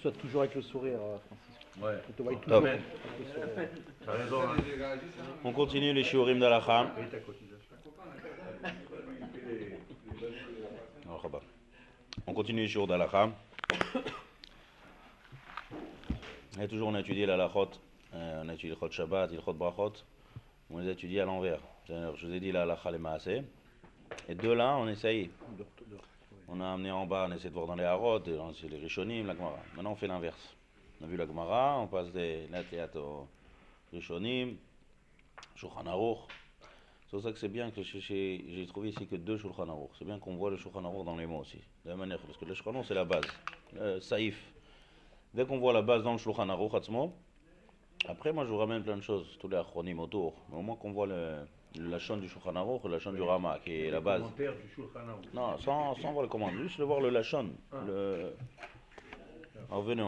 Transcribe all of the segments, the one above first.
Soit toujours avec le sourire, Francis. Ouais. Je te vois Top. toujours avec le sourire. T'as raison. Hein. On continue les shiurim d'Alacha. Paye ta cotisation. On continue les shiurim d'Alacha. Et toujours on a étudié l'Alachot, on a étudié le Chot Shabbat, le Chot Brachot. On les a étudiés à l'envers. Je vous ai dit l'Alacha les Maaseh. Et de là on essaye. On a amené en bas, on essaie de voir dans les Harot, c'est les Rishonim, la Gemara. Maintenant on fait l'inverse. On a vu la Gemara, on passe des Latéat aux Rishonim, Shulchan Aruch. C'est pour ça que c'est bien que j'ai trouvé ici que 2 Shulchan Aruch. C'est bien qu'on voit le Shulchan Aruch dans les mots aussi. De la manière, parce que le Shulchan Aruch c'est la base. Saïf. Dès qu'on voit la base dans le Shulchan Aruch, après moi je vous ramène plein de choses, tous les acronymes autour. Mais au moins qu'on voit le Lachon du Shulchan Aruch et le Lachon du Rama, qui est la base. Commentaire du Shulchan Aruch. Non, sans voir le commande, juste le voir le Lachon. Alors venez,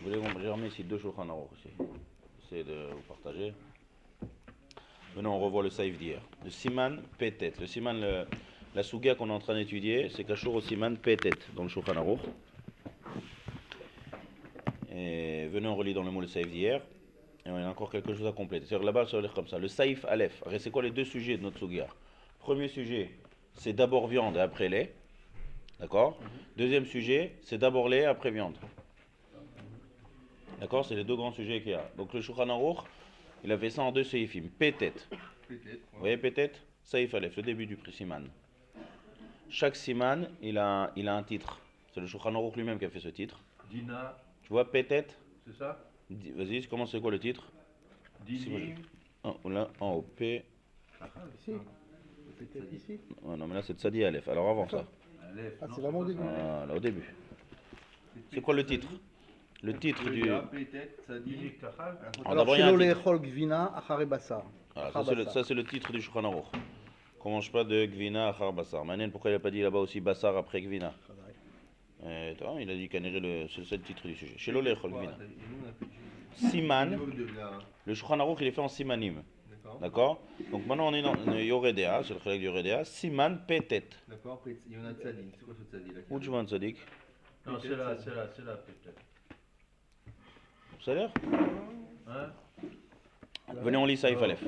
j'ai remis ici 2 Shulchan Aruch ici. Essayez de vous partager. Maintenant on revoit le Saïf d'hier. Le Siman Pétet. Le Siman, la Suga qu'on est en train d'étudier, c'est Kashur au Siman Pétet dans le Shulchan Aruch. Et venez, on relit dans le mot le Saïf d'hier. Et on a encore quelque chose à compléter. C'est-à-dire là-bas, ça va l'air comme ça. Le Saïf Aleph. C'est quoi les 2 sujets de notre Suga? Premier sujet, c'est d'abord viande et après lait. D'accord? Deuxième sujet, c'est d'abord lait et après viande. D'accord? C'est les 2 grands sujets qu'il y a. Donc le Shulchan Aruch, il a fait ça en 2 Saïfim. Pétet. Vous voyez Pétet? Saïf Aleph, le début du Siman. Chaque Siman, il a un titre. C'est le Shulchan Aruch lui-même qui a fait ce titre. Dina. Tu vois Pétet? C'est ça? Vas-y, comment c'est quoi le titre? Dinim. Là, en haut, P. Ici. Peut-être ici. Oh, non, mais là c'est Tzadi Aleph. Alors avant ça. Aleph. Ah, c'est vraiment au début. Voilà, au début. C'est quoi le titre? Le titre du. Dinik Tachal. Alors, d'abord, il y a un Shelo titre. Lechol Gvina, Achare Bassar. Voilà, ça c'est le titre du Shulchan Aruch. Qu'on mange pas de Gvina achar Bassar. Manen, pourquoi il n'a pas dit là-bas aussi Bassar après Gvina? Il a dit c'est le titre du sujet. Shelo Lechol Gvina. Siman, le Shulchan Aruch il est fait en Simanim. D'accord? Donc maintenant on est dans le Yoredea, c'est le collègue du Yoredea. Siman Pétet. D'accord, il y en a un tzadik. C'est quoi ce tzadik là? Où tu vois un tzadik? Non, c'est là, peut-être. Ça a l'air? Hein? Venez, on lit Saïf Aleph.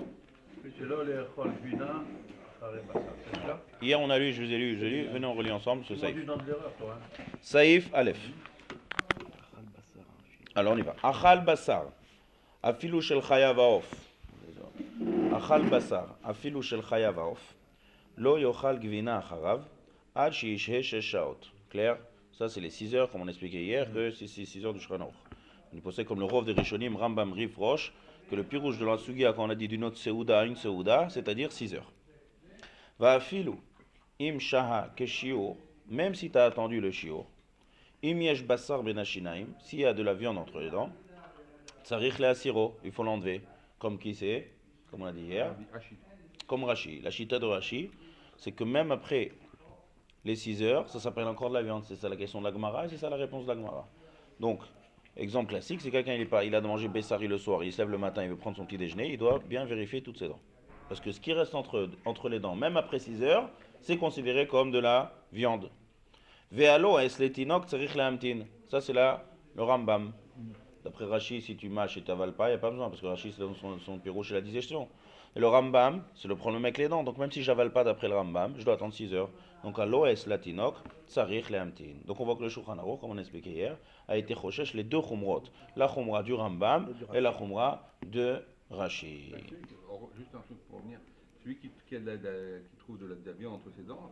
C'est là, les Chol Bina. C'est ça? Hier on a lu, je vous ai lu, j'ai lu. Venez, on relit ensemble ce Tu Saïf. m'as dit dans de l'erreur, toi. Hein? Saïf Aleph. Alors on y va. Achal Bassar. Afilu shel chayav haof. Achal Bassar. Afilu shel chayav haof. Lo yochal gvina acharav. Ad sheyishhe shesh shaot. Clair? Ça c'est les 6 heures, comme on expliquait hier, que c'est 6 heures du Shulchan Aruch. On possède comme le Rov de Rishonim, Rambam, Rif, Roche, que le pirouche de la Sugia, quand on a dit d'une autre Seuda à une Seuda, c'est-à-dire 6 heures. Va afilu. Im shaha keshiur. Même si tu as attendu le shiur. Im yesh basar benashinaim. S'il y a de la viande entre les dents. Tsarich le asiro. Il faut l'enlever. Comme qui c'est? Comme on a dit hier. Comme Rashi. La chita de Rashi, c'est que même après les 6 heures, ça s'appelle encore de la viande. C'est ça la question de la Gemara et c'est ça la réponse de la Gemara. Donc, exemple classique, c'est quelqu'un il a mangé Bessari le soir, il se lève le matin, il veut prendre son petit déjeuner, il doit bien vérifier toutes ses dents. Parce que ce qui reste entre les dents, même après 6 heures, c'est considéré comme de la viande. Ve'alo esletinok tzarich lehamtin. Ça c'est là le Rambam. D'après Rashi, si tu mâches et tu n'avales pas, il n'y a pas besoin, parce que Rashi c'est son pirouche et la digestion. Et le Rambam, c'est le problème avec les dents. Donc même si j'avale pas d'après le Rambam, je dois attendre 6 heures. Donc à l'OS latinok, tsarich lehamtin. Donc on voit que le Shulchan Aruch, comme on a expliqué hier, a été chochesh les 2 chumrot. La chumra du Rambam et la chumra de Rashi. Juste un truc pour revenir. Celui qui trouve de la viande entre ses dents,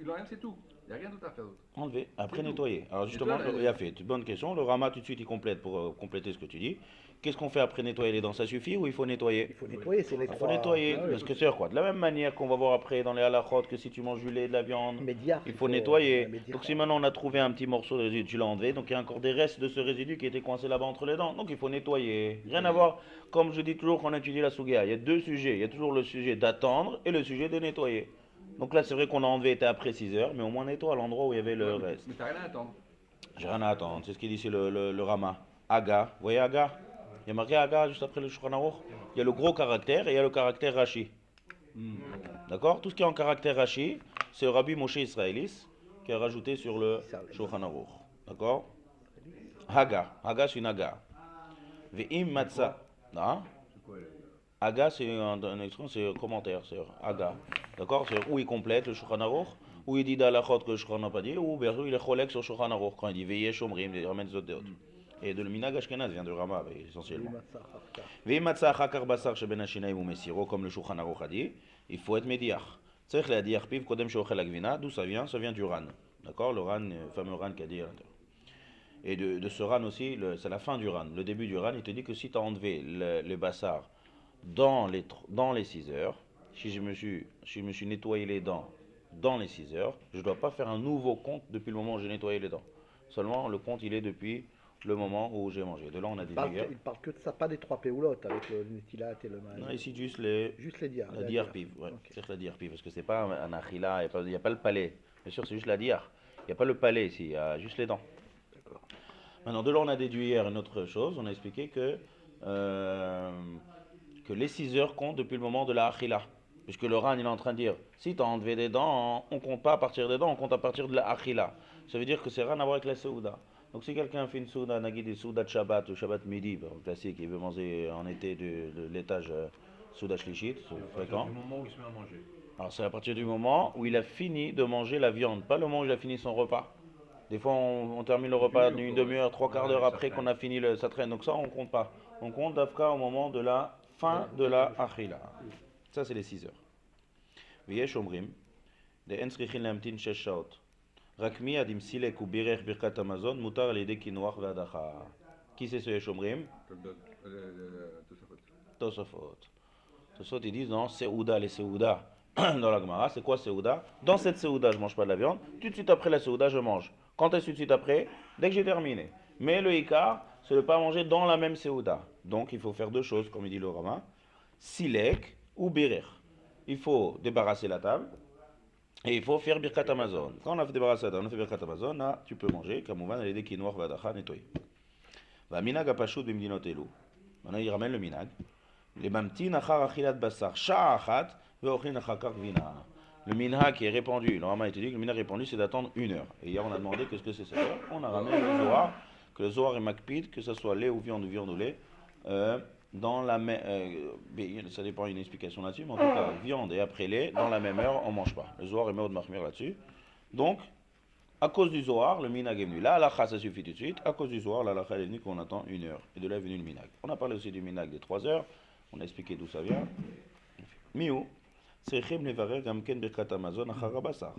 il enlève, c'est tout. Il n'y a rien d'autre à faire d'autre. Enlever, après nettoyer. Alors justement, il a fait. Bonne question. Le Rama tout de suite il complète pour compléter ce que tu dis. Qu'est-ce qu'on fait après nettoyer les dents? Ça suffit ou il faut nettoyer? Il faut nettoyer, c'est les 3. Il faut nettoyer, parce que c'est quoi? De la même manière qu'on va voir après dans les halachot que si tu manges du lait, de la viande, il faut nettoyer. Donc si maintenant on a trouvé un petit morceau de résidu, tu l'as enlevé, donc il y a encore des restes de ce résidu qui était coincé là-bas entre les dents. Donc il faut nettoyer. Rien à voir, comme je dis toujours quand on étudie la Sugia, il y a 2 sujets. Il y a toujours le sujet d'attendre et le sujet de nettoyer. Donc là c'est vrai qu'on a enlevé était après 6 heures, mais au moins nettoie à l'endroit où il y avait le reste. Mais t'as rien à attendre. J'ai rien à attendre, c'est ce qu'il dit ici le Rama. Aga, vous voyez Aga? Il y a marqué Aga juste après le Shulchan Aruch. Il y a le gros caractère et il y a le caractère Rashi. D'accord? Tout ce qui est en caractère Rashi, c'est Rabbi Moshe Israélis qui a rajouté sur le Shulchan Aruch. D'accord? Haga c'est une haga. Ve'im matzah. Hein? C'est quoi Haga c'est un extrait, c'est un commentaire, c'est haga. D'accord? C'est où il complète le Shulchan Aruch, où il dit d'alachot que le Shulchan n'a pas dit, ou bien il est cholek sur le Shulchan Aruch quand il dit veyesh omrim, il ramène zot deot. Et de le minag ashkenaz vient de Rama essentiellement. Ve'im matzah hakar basar sheben hashinaim ou mesiro, comme le Shulchan Aruch a dit, il faut être médiach. Tzarich leadiach piv kodem sheochel hagvina, d'où ça vient? Ça vient du ran. D'accord? Le ran, le fameux ran qu'a dit à l'intérieur. Et de ce ran aussi, c'est la fin du ran. Le début du ran, il te dit que si tu as enlevé le bassar dans les 6 heures, si je me suis nettoyé les dents dans les 6 heures, je ne dois pas faire un nouveau compte depuis le moment où j'ai nettoyé les dents. Seulement, le compte, il est depuis le moment où j'ai mangé. De là, on a des Il parle que de ça, pas des 3 péoulottes avec le netilat et le mal. Non, ici, juste les diar. la diarpive. Ouais, Okay. c'est la diarpive, parce que c'est pas un achila, il n'y a pas le palais. Bien sûr, c'est juste la diar. Il n'y a pas le palais ici, il y a juste les dents. Maintenant, de là, on a déduit hier une autre chose. On a expliqué que les 6 heures comptent depuis le moment de la achila. Puisque le Ran, il est en train de dire, si tu as enlevé des dents, on ne compte pas à partir des dents, on compte à partir de la achila. Ça veut dire que c'est rien à voir avec la Seouda. Donc si quelqu'un fait une Seouda, Nagui des Seouda de Shabbat, ou Shabbat midi, classique, il veut manger en été de l'étage Seouda Shlichit, c'est fréquent. Du moment où il se met à manger. Alors c'est à partir du moment où il a fini de manger la viande, pas le moment où il a fini son repas. Des fois on termine le repas une demi-heure, 3/4 d'heure après qu'on a fini ça traîne. Donc ça on compte pas. On compte d'Afka au moment de la fin de la achila. Ça c'est les 6 heures. V'yesh omrim, de en tzrichin lamtin 6 shaot. רק מיד אם סילק ובירך ברכת המזון, מותר על ידי קינוח והדחה. Qui c'est ce yesh omrim? Tosafot. Tosafot ils disent non, Seouda, les Seouda dans la Gemara, c'est quoi Seouda? Dans cette Seouda, je mange pas de la viande, tout de suite après la Seouda, je mange. Quand est-ce tout de suite après? Dès que j'ai terminé. Mais le Ikar, c'est de ne pas manger dans la même Seouda. Donc il faut faire deux choses, comme il dit le Rama. Silek ou Birer. Il faut débarrasser la table et il faut faire Birkat Amazon. Quand on a fait débarrasser la table, on a fait Birkat Amazon, là tu peux manger, comme on va aller des quinoa, vadacha, nettoyer. Va minag apashut bimdinot elu. Maintenant il ramène le minag. Les mamtin achar achilat basar sha'achat ve'ochlin achakar vina. Le minhag qui est répandu, le Rama te dit que le minhag répandu c'est d'attendre 1 heure. Et hier on a demandé qu'est-ce que c'est cette heure. On a ramené le Zohar, que le Zohar est makpid, que ce soit lait ou viande ou lait, dans la même, ça dépend, il y a une explication là-dessus, mais en tout cas, viande et après lait, dans la même heure, on ne mange pas. Le Zohar est Meod Mahmir là-dessus. Donc, à cause du Zohar, le minhag est venu. Là, l'alakha, ça suffit tout de suite. À cause du Zohar, l'alakha est venu qu'on attend 1 heure. Et de là est venu le minhag. On a parlé aussi du minhag des 3 heures. On a expliqué d'où ça vient. Miou, צריכים לברר גם כן ברכת המזון אחר הבשר.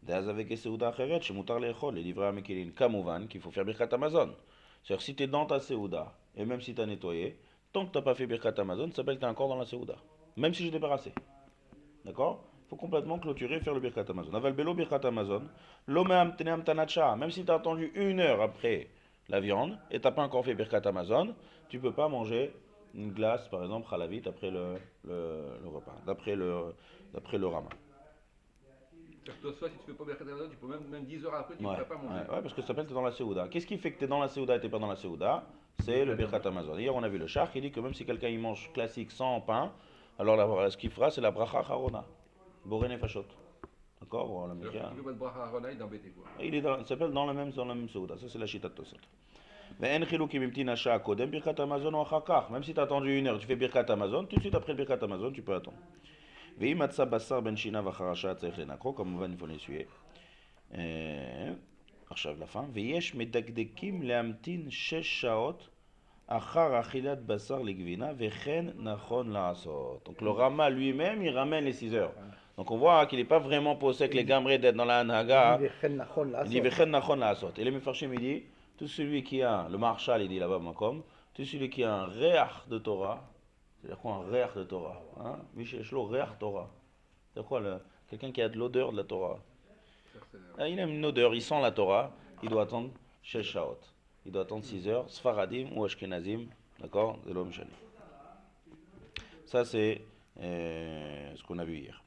דאז avec סעודה אחרת שמותר לאכול לדברי המקלים. כמובן qu'il faut faire ברכת המזון. C'est-à-dire si tu es dans ta Seouda, et même si tu as nettoyé, tant que tu n'as pas fait Birkat Amazon, ça s'appelle que tu es encore dans la Seouda. Même si j'ai débarrassé. D'accord? Il faut complètement clôturer et faire le Birkat Amazon. Aval Belo Birkat Amazon, l'Omeam Teneam Tanacha, même si tu as attendu 1 heure après la viande et tu n'as pas encore fait Birkat Amazon, tu ne peux pas manger une glace, par exemple, halavit après le repas, d'après le Rama. Toi, si tu fais pas Birkat Amazon, tu peux même 10 heures après, tu ne peux pas manger. Ouais, parce que ça s'appelle que tu es dans la Seouda. Qu'est-ce qui fait que tu es dans la Seouda et tu n'es pas dans la Seouda? C'est le Birkat Amazon. Hier, on a vu le Shach qui dit que même si quelqu'un il mange classique sans pain, alors ce qu'il fera, c'est la Bracha Harona. Boré Nefashot. D'accord? Bon, Tu ne fais pas de Bracha Harona, il est embêté quoi. Il s'appelle dans la même Seouda. Ça, c'est la Shita Tosot. Mais en chilou qui m'imtine Asha Kodem, Birkat Amazon ou Achakar. Même si tu as attendu 1 heure, tu fais Birkat Amazon, tout de suite après le Birkat Amazon, tu peux attendre. ואם מצא בשר בין שינה וחרשה צריך לנקרו, כמובן il faut l'essuyer. עכשיו לפעם, ויש מדקדקים להמתין 6 שעות אחר אכילת בשר לגבינה, וכן נכון לעשות. Donc le Rama lui-même, il ramène les 6 heures. Donc on voit qu'il n'est pas vraiment posé avec les gamrés d'être dans la Hanhaga. Il dit וכן נכון לעשות. Et les Mefarshim, il dit, tout celui qui a, le Marshal, il dit là-bas, Makom, tout celui qui a un réach de Torah, c'est-à-dire quoi un réach de Torah? Misheshlo réach Torah. C'est quoi quelqu'un qui a de l'odeur de la Torah? Il a une odeur, il sent la Torah, il doit attendre 6 shaot. Il doit attendre 6 heures, Sfaradim ou Ashkenazim, d'accord? De l'homme chani. Ça c'est ce qu'on a vu hier.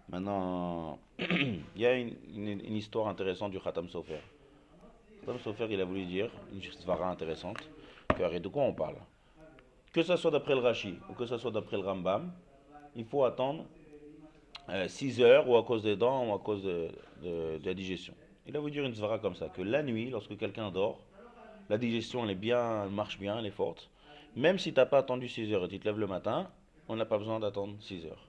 Maintenant, il y a une histoire intéressante du Khatam Sofer. Khatam Sofer, il a voulu dire une svara intéressante, car de quoi on parle? Que ce soit d'après le Rashi ou que ce soit d'après le Rambam, il faut attendre 6 heures ou à cause des dents ou à cause de la digestion. Il a voulu dire une svara comme ça, que la nuit, lorsque quelqu'un dort, la digestion elle est bien, elle marche bien, elle est forte. Même si tu n'as pas attendu 6 heures et tu te lèves le matin, on n'a pas besoin d'attendre 6 heures.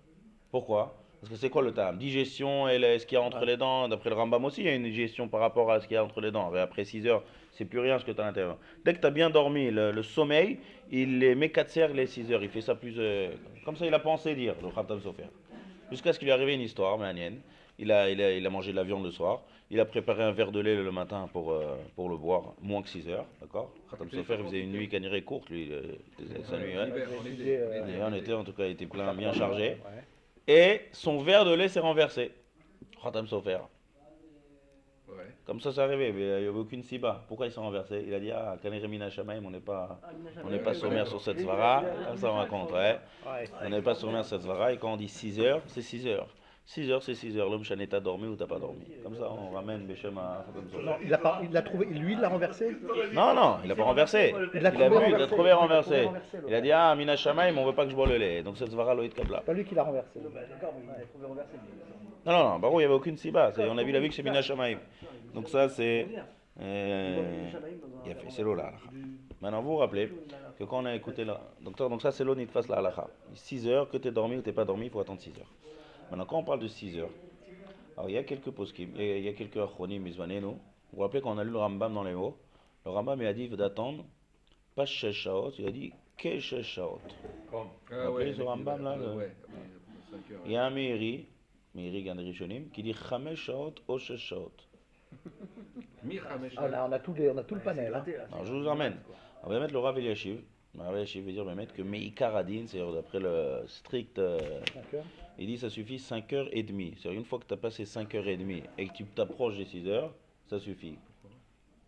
Pourquoi? Parce que c'est quoi le terme? Digestion et ce qu'il y a entre les dents. D'après le Rambam aussi, il y a une digestion par rapport à ce qu'il y a entre les dents. Et après 6 heures, c'est plus rien ce que tu as à l'intérieur. Dès que tu as bien dormi, le sommeil, il les mécatser les 6 heures. Il fait ça plus. Comme ça, il a pensé dire, le Khatam Sofer. Jusqu'à ce qu'il lui arrive une histoire, Manienne. Il a mangé de la viande le soir. Il a préparé un verre de lait le matin pour le boire, moins que 6 heures. D'accord? Khatam Sofer, il faisait une nuit canirée courte, lui. Sa nuit, ouais. Et en été, en tout cas, il était plein, bien chargé. Et son verre de lait s'est renversé. Khatam Sofer. Ouais. Comme ça, c'est arrivé, mais il n'y avait aucune siba. Pourquoi il s'est renversé? Il a dit, ah, Kanere Mina Shamaim, on n'est pas sommaire sur cette svara. Comme ça, on raconte, ouais. On n'est pas sommaire sur cette svara. Et quand on dit 6 heures, c'est 6 heures. 6 heures, c'est 6 heures. L'homme chané, t'as dormi ou t'as pas dormi. Comme ça, on ramène Béchem à Khatam Sofer. Non, il l'a trouvé, lui, il l'a renversé. Non, il n'a pas renversé. Il l'a trouvé renversé. Il a dit, ah, Mina Shamaim, on veut pas que je bois le lait. Donc cette svara, Loïd Kabla. C'est pas lui qui l'a renversé. Non, bah, il n'y avait aucune siba. On a vu que c'est Mina Shamaim. Donc ça, c'est... c'est l'eau là. Maintenant, vous vous rappelez que quand on a écouté le docteur, donc ça c'est l'eau nitfas la halacha. 6 heures, que tu es dormi ou tu n'es pas dormi, il faut attendre 6 heures. Maintenant, quand on parle de 6 heures, alors il y a quelques poskim, il y a quelques achronim, vous vous rappelez quand on a lu le Rambam dans les mots, le Rambam il a dit d'attendre pas 6 shaot, il a dit que 6 shaot. Vous vous rappelez ce Rambam là Il y a un Meiri Gand Rishonim, qui dit 5 shaot ou 6 shaot. On a tout le panel. Hein. Alors je vous emmène. On va mettre le Rav Eliashiv. Le Rav Eliashiv veut dire que Meikar Adin, c'est-à-dire d'après le strict, il dit ça suffit 5h30. C'est-à-dire une fois que tu as passé 5h30 et que tu t'approches des 6 heures, ça suffit.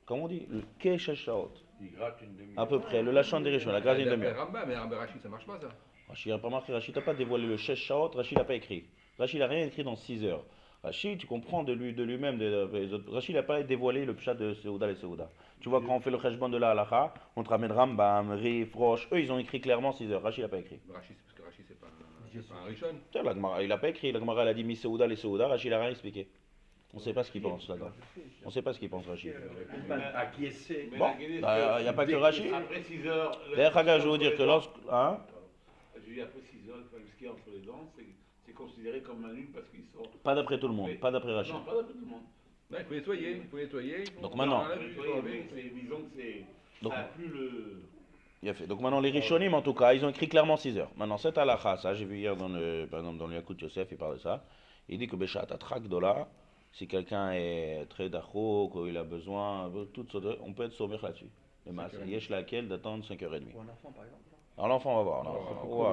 Comment on dit? Le Keshashaot. Il gratte une demi-heure. À peu près, le lachon des Rishon, la grâce d'une demi-heure. Mais Rachid, ça marche pas ça. Rachid n'a pas marqué, Rachid n'a pas dévoilé le Sheshaot, Rachid n'a pas écrit. Rachid n'a rien écrit dans 6 heures. Rachid, tu comprends de lui-même. Rachid n'a pas dévoilé le pshat de Seuda et Seuda. Tu vois, quand on fait le cheshbon de la halacha, on te ramène Rambam, Rif, Roche. Eux, ils ont écrit clairement 6 heures. Rachid n'a pas écrit. Rachid, parce que Rachid, c'est pas un Rishon. Il n'a pas écrit. La Gemara, elle a dit mi Seuda les Seuda. Rachid n'a rien expliqué. On ne sait pas ce qu'il pense là-dedans. On ne sait pas ce qu'il pense, Rachid. Acquiescer. Bon, il n'y a pas que Rachid. Après 6 heures. D'ailleurs, je veux dire que lorsque. Hein? Je dis après 6 heures, ce qu'il y a entre les dents, c'est considéré comme un nul parce qu'ils sont. Pas d'après tout le monde, pas d'après Rachid. Non, pas d'après tout le monde. Non, il faut nettoyer. Donc maintenant. Disons que c'est. Donc, ça a plus le. Il a fait. Donc maintenant les Rishonim en tout cas, ils ont écrit clairement 6 heures. Maintenant cette halakha, ça j'ai vu hier par exemple dans le Yakut Yosef, il parle de ça. Il dit que Beshat Atrak Dola, si quelqu'un est très d'achro, qu'il a besoin, on peut être sauvé là-dessus. Les masses, yesh laquelle d'attendre 5h30. Ou un enfant par exemple. Alors l'enfant va voir.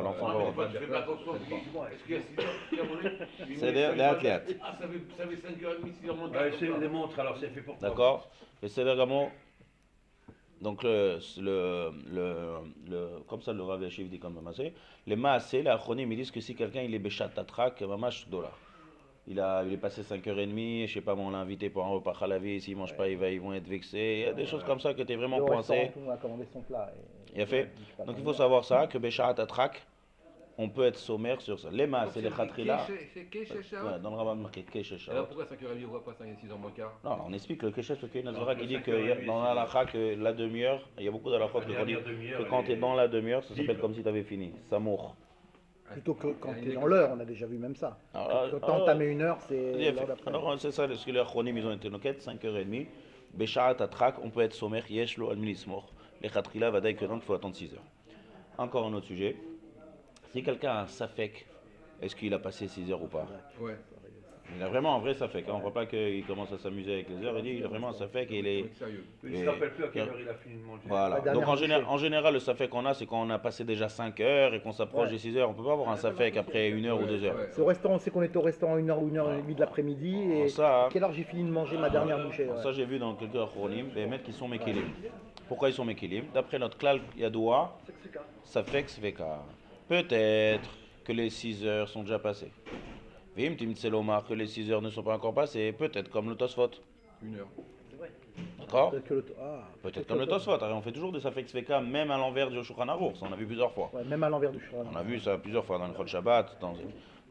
L'enfant va voir. Je fais pas attention. Est-ce qu'il y a 6 heures qui a volé? C'est des athlètes. Ah, ça fait 5h30, 6 heures moins. C'est des montres, alors c'est fait pour toi. D'accord. Et c'est vraiment. Donc comme ça le Rav Yashiv dit comme Maasé, les Maasé, les Achronim, ils disent que si quelqu'un il est Beshat Tatrak, Mamash Dola. Il est passé 5h30, je sais pas, on l'a invité pour un repas khalavi, s'il mange pas, ils vont être vexés. Il y a des choses comme ça que tu es vraiment coincé. On a commandé son plat. Il a fait. Donc il faut savoir ça, que Beshat Tatrak, on peut être sommaire sur ça. Les Maasé, les Khatrila. C'est Keshesh. Dans le Rambam marqué Keshesh. Alors pourquoi 5h30 on voit pas 6 heures moins quart? Non, on explique le Keshesh, le Kei Nazara qui dit que dans la halakha, que la demi-heure, il y a beaucoup d'halakha qui dit que quand tu es dans la demi-heure, ça s'appelle comme si tu avais fini. Samour. Plutôt que quand tu es dans l'heure, on a déjà vu même ça. Quand t'entamer une heure, c'est l'heure d'après. Alors c'est ça, ce que les Achronim ils ont été noquettes, 5h30. Besharat Atrak, on peut être sommaire, Yeshlo Almilismor. Les Khatrila, Vadaï que donc il faut attendre 6 heures. Encore un autre sujet. Si quelqu'un a un safek, est-ce qu'il a passé 6 heures ou pas? Ouais. Il a vraiment un vrai safek. On ne voit pas qu'il commence à s'amuser avec les heures. Il dit il a vraiment un safek et il est. Sérieux. Il ne se rappelle plus à quelle heure il a fini de manger. Voilà. Donc en général, le safek qu'on a, c'est quand on a passé déjà 5 heures et qu'on s'approche des 6 heures. On ne peut pas avoir un safek après 1 heure ou 2 heures. C'est au restaurant, c'est qu'on est au restaurant 1h ou 1h30 de l'après-midi. Et ça, quelle heure j'ai fini de manger ma dernière bouchée? Ça, j'ai vu dans quelques achronim, les mecs qui sont mekilim. Pourquoi ils sont mekilim? D'après notre klal yadoua, safek sveka. Peut-être que les 6 heures sont déjà passées. Vim Tim Tselomar, que les 6 heures ne sont pas encore passées, peut-être comme le Tosfot. 1 heure. D'accord? Peut-être comme le Tosfot. On fait toujours des Safek Sveka, même à l'envers du Shulchan Aruch. Ça, on a vu plusieurs fois. Ouais, même à l'envers du Shulchan. On a vu ça plusieurs fois dans le Chol Shabbat.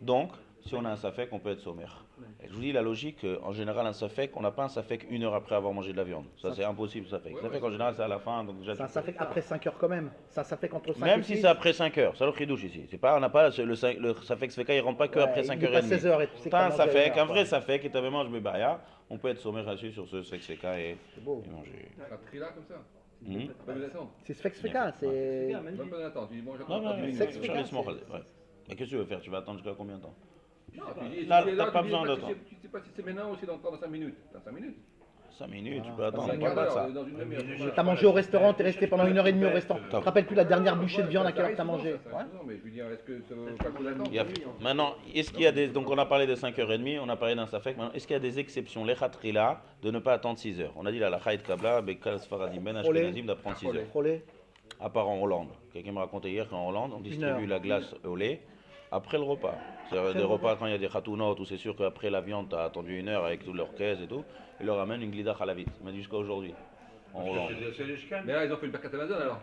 Donc, Si on a un safek, on peut être sommaire. Et je vous dis la logique, en général, un safek, on n'a pas un safek 1 heure après avoir mangé de la viande. Ça, c'est impossible, safek. Safek, en général, c'est à la fin. Donc déjà, C'est un safek après 5 heures quand même. C'est un safek entre 5 même et si 6. c'est après 5 heures, ça le chidouche ici. C'est pas, on n'a pas le safek sveka, il rentre pas que après 5 heures et demie. 16 heures et tu sais que T'as un t'as mangé à une safek, heure, un vrai safek, et t'avais mangé bébaya, on peut être sommaire là-dessus sur ce safek sveka et manger. Un tri là comme ça. Pas besoin d'attendre. C'est sfek sfeka, c'est. Pas besoin d'attendre. Tu dis bon, Non, j'attends non, 30 minutes. Sexe Charlie fréquent, Smorel, ouais. Mais qu'est-ce que tu veux faire? Tu vas attendre jusqu'à combien de temps? Non, tu dis, Là, tu es t'as là, pas tu dis, besoin bah, d'attendre. Tu sais pas si c'est maintenant ou si dans 5 minutes. Dans 5 minutes. 5 minutes, tu peux Ah, attendre. Dans un On parle quart pas de ça. d'heure, dans une demi-heure. T'as mangé au restaurant, t'es resté pendant 1h30 au restaurant. Tu te rappelles plus la dernière bouchée de viande à quelle heure t'as mangé? Non, mais je veux dire, est-ce que ça vaut pas le coup d'attendre? Il y a- Maintenant, est-ce qu'il y a des. Donc, on a parlé de 5h30, on a parlé d'un safek. Maintenant, est-ce qu'il y a des exceptions, les khatrila, de ne pas attendre 6 heures? On a dit là, la Khaïd Kabla, Bekal Sfaradim Ben Ashkenazim d'apprendre 6 heures. Frôlé. À part en Hollande. Quelqu'un me racontait hier qu'en Hollande, on distribue heure. la glace au lait après le repas. C'est-à-dire des repas quand il y a des khatounotes où c'est sûr qu'après la viande, tu as attendu 1 heure avec tout leur caisse et tout, ils leur amènent une glida halavit. Mais jusqu'à aujourd'hui, en Hollande. C'est les chicanes. Mais là, ils ont fait le Birkat Amazon alors.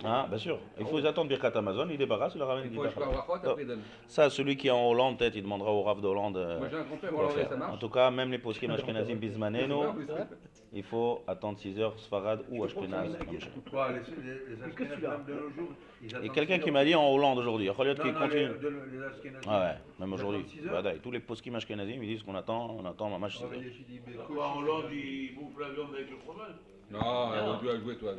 Ah, bien sûr. Il faut les attendre Birkat Amazon, ils débarrassent, ils leur amènent une Il faut glida acheter un halavit. rachot, après ils donnent. Ça, celui qui est en Hollande, peut-être, il demandera au Rav d'Hollande. Moi j'ai un grand-père quoi hollandais, faire. ça En marche. tout cas, même les poskim ashkenazim bismaneno, Oui, c'est- il faut attendre 6 heures, Sfarad ou Ashkenaz. Quoi, les Ashkénazes, même de nos jours, ils Il y a attendent quelqu'un 6 qui heures. m'a dit en Hollande aujourd'hui, il Non, qui non, continue. les Ashkénazes. Ah ouais, même Ils aujourd'hui. attendent 6 heures. Badaï. Tous les poskim ashkenazim, ils disent qu'on attend, mamash 6 heures. Quoi, en Hollande, ils bouffent la viande avec le fromage. Non, tu vas jouer toi.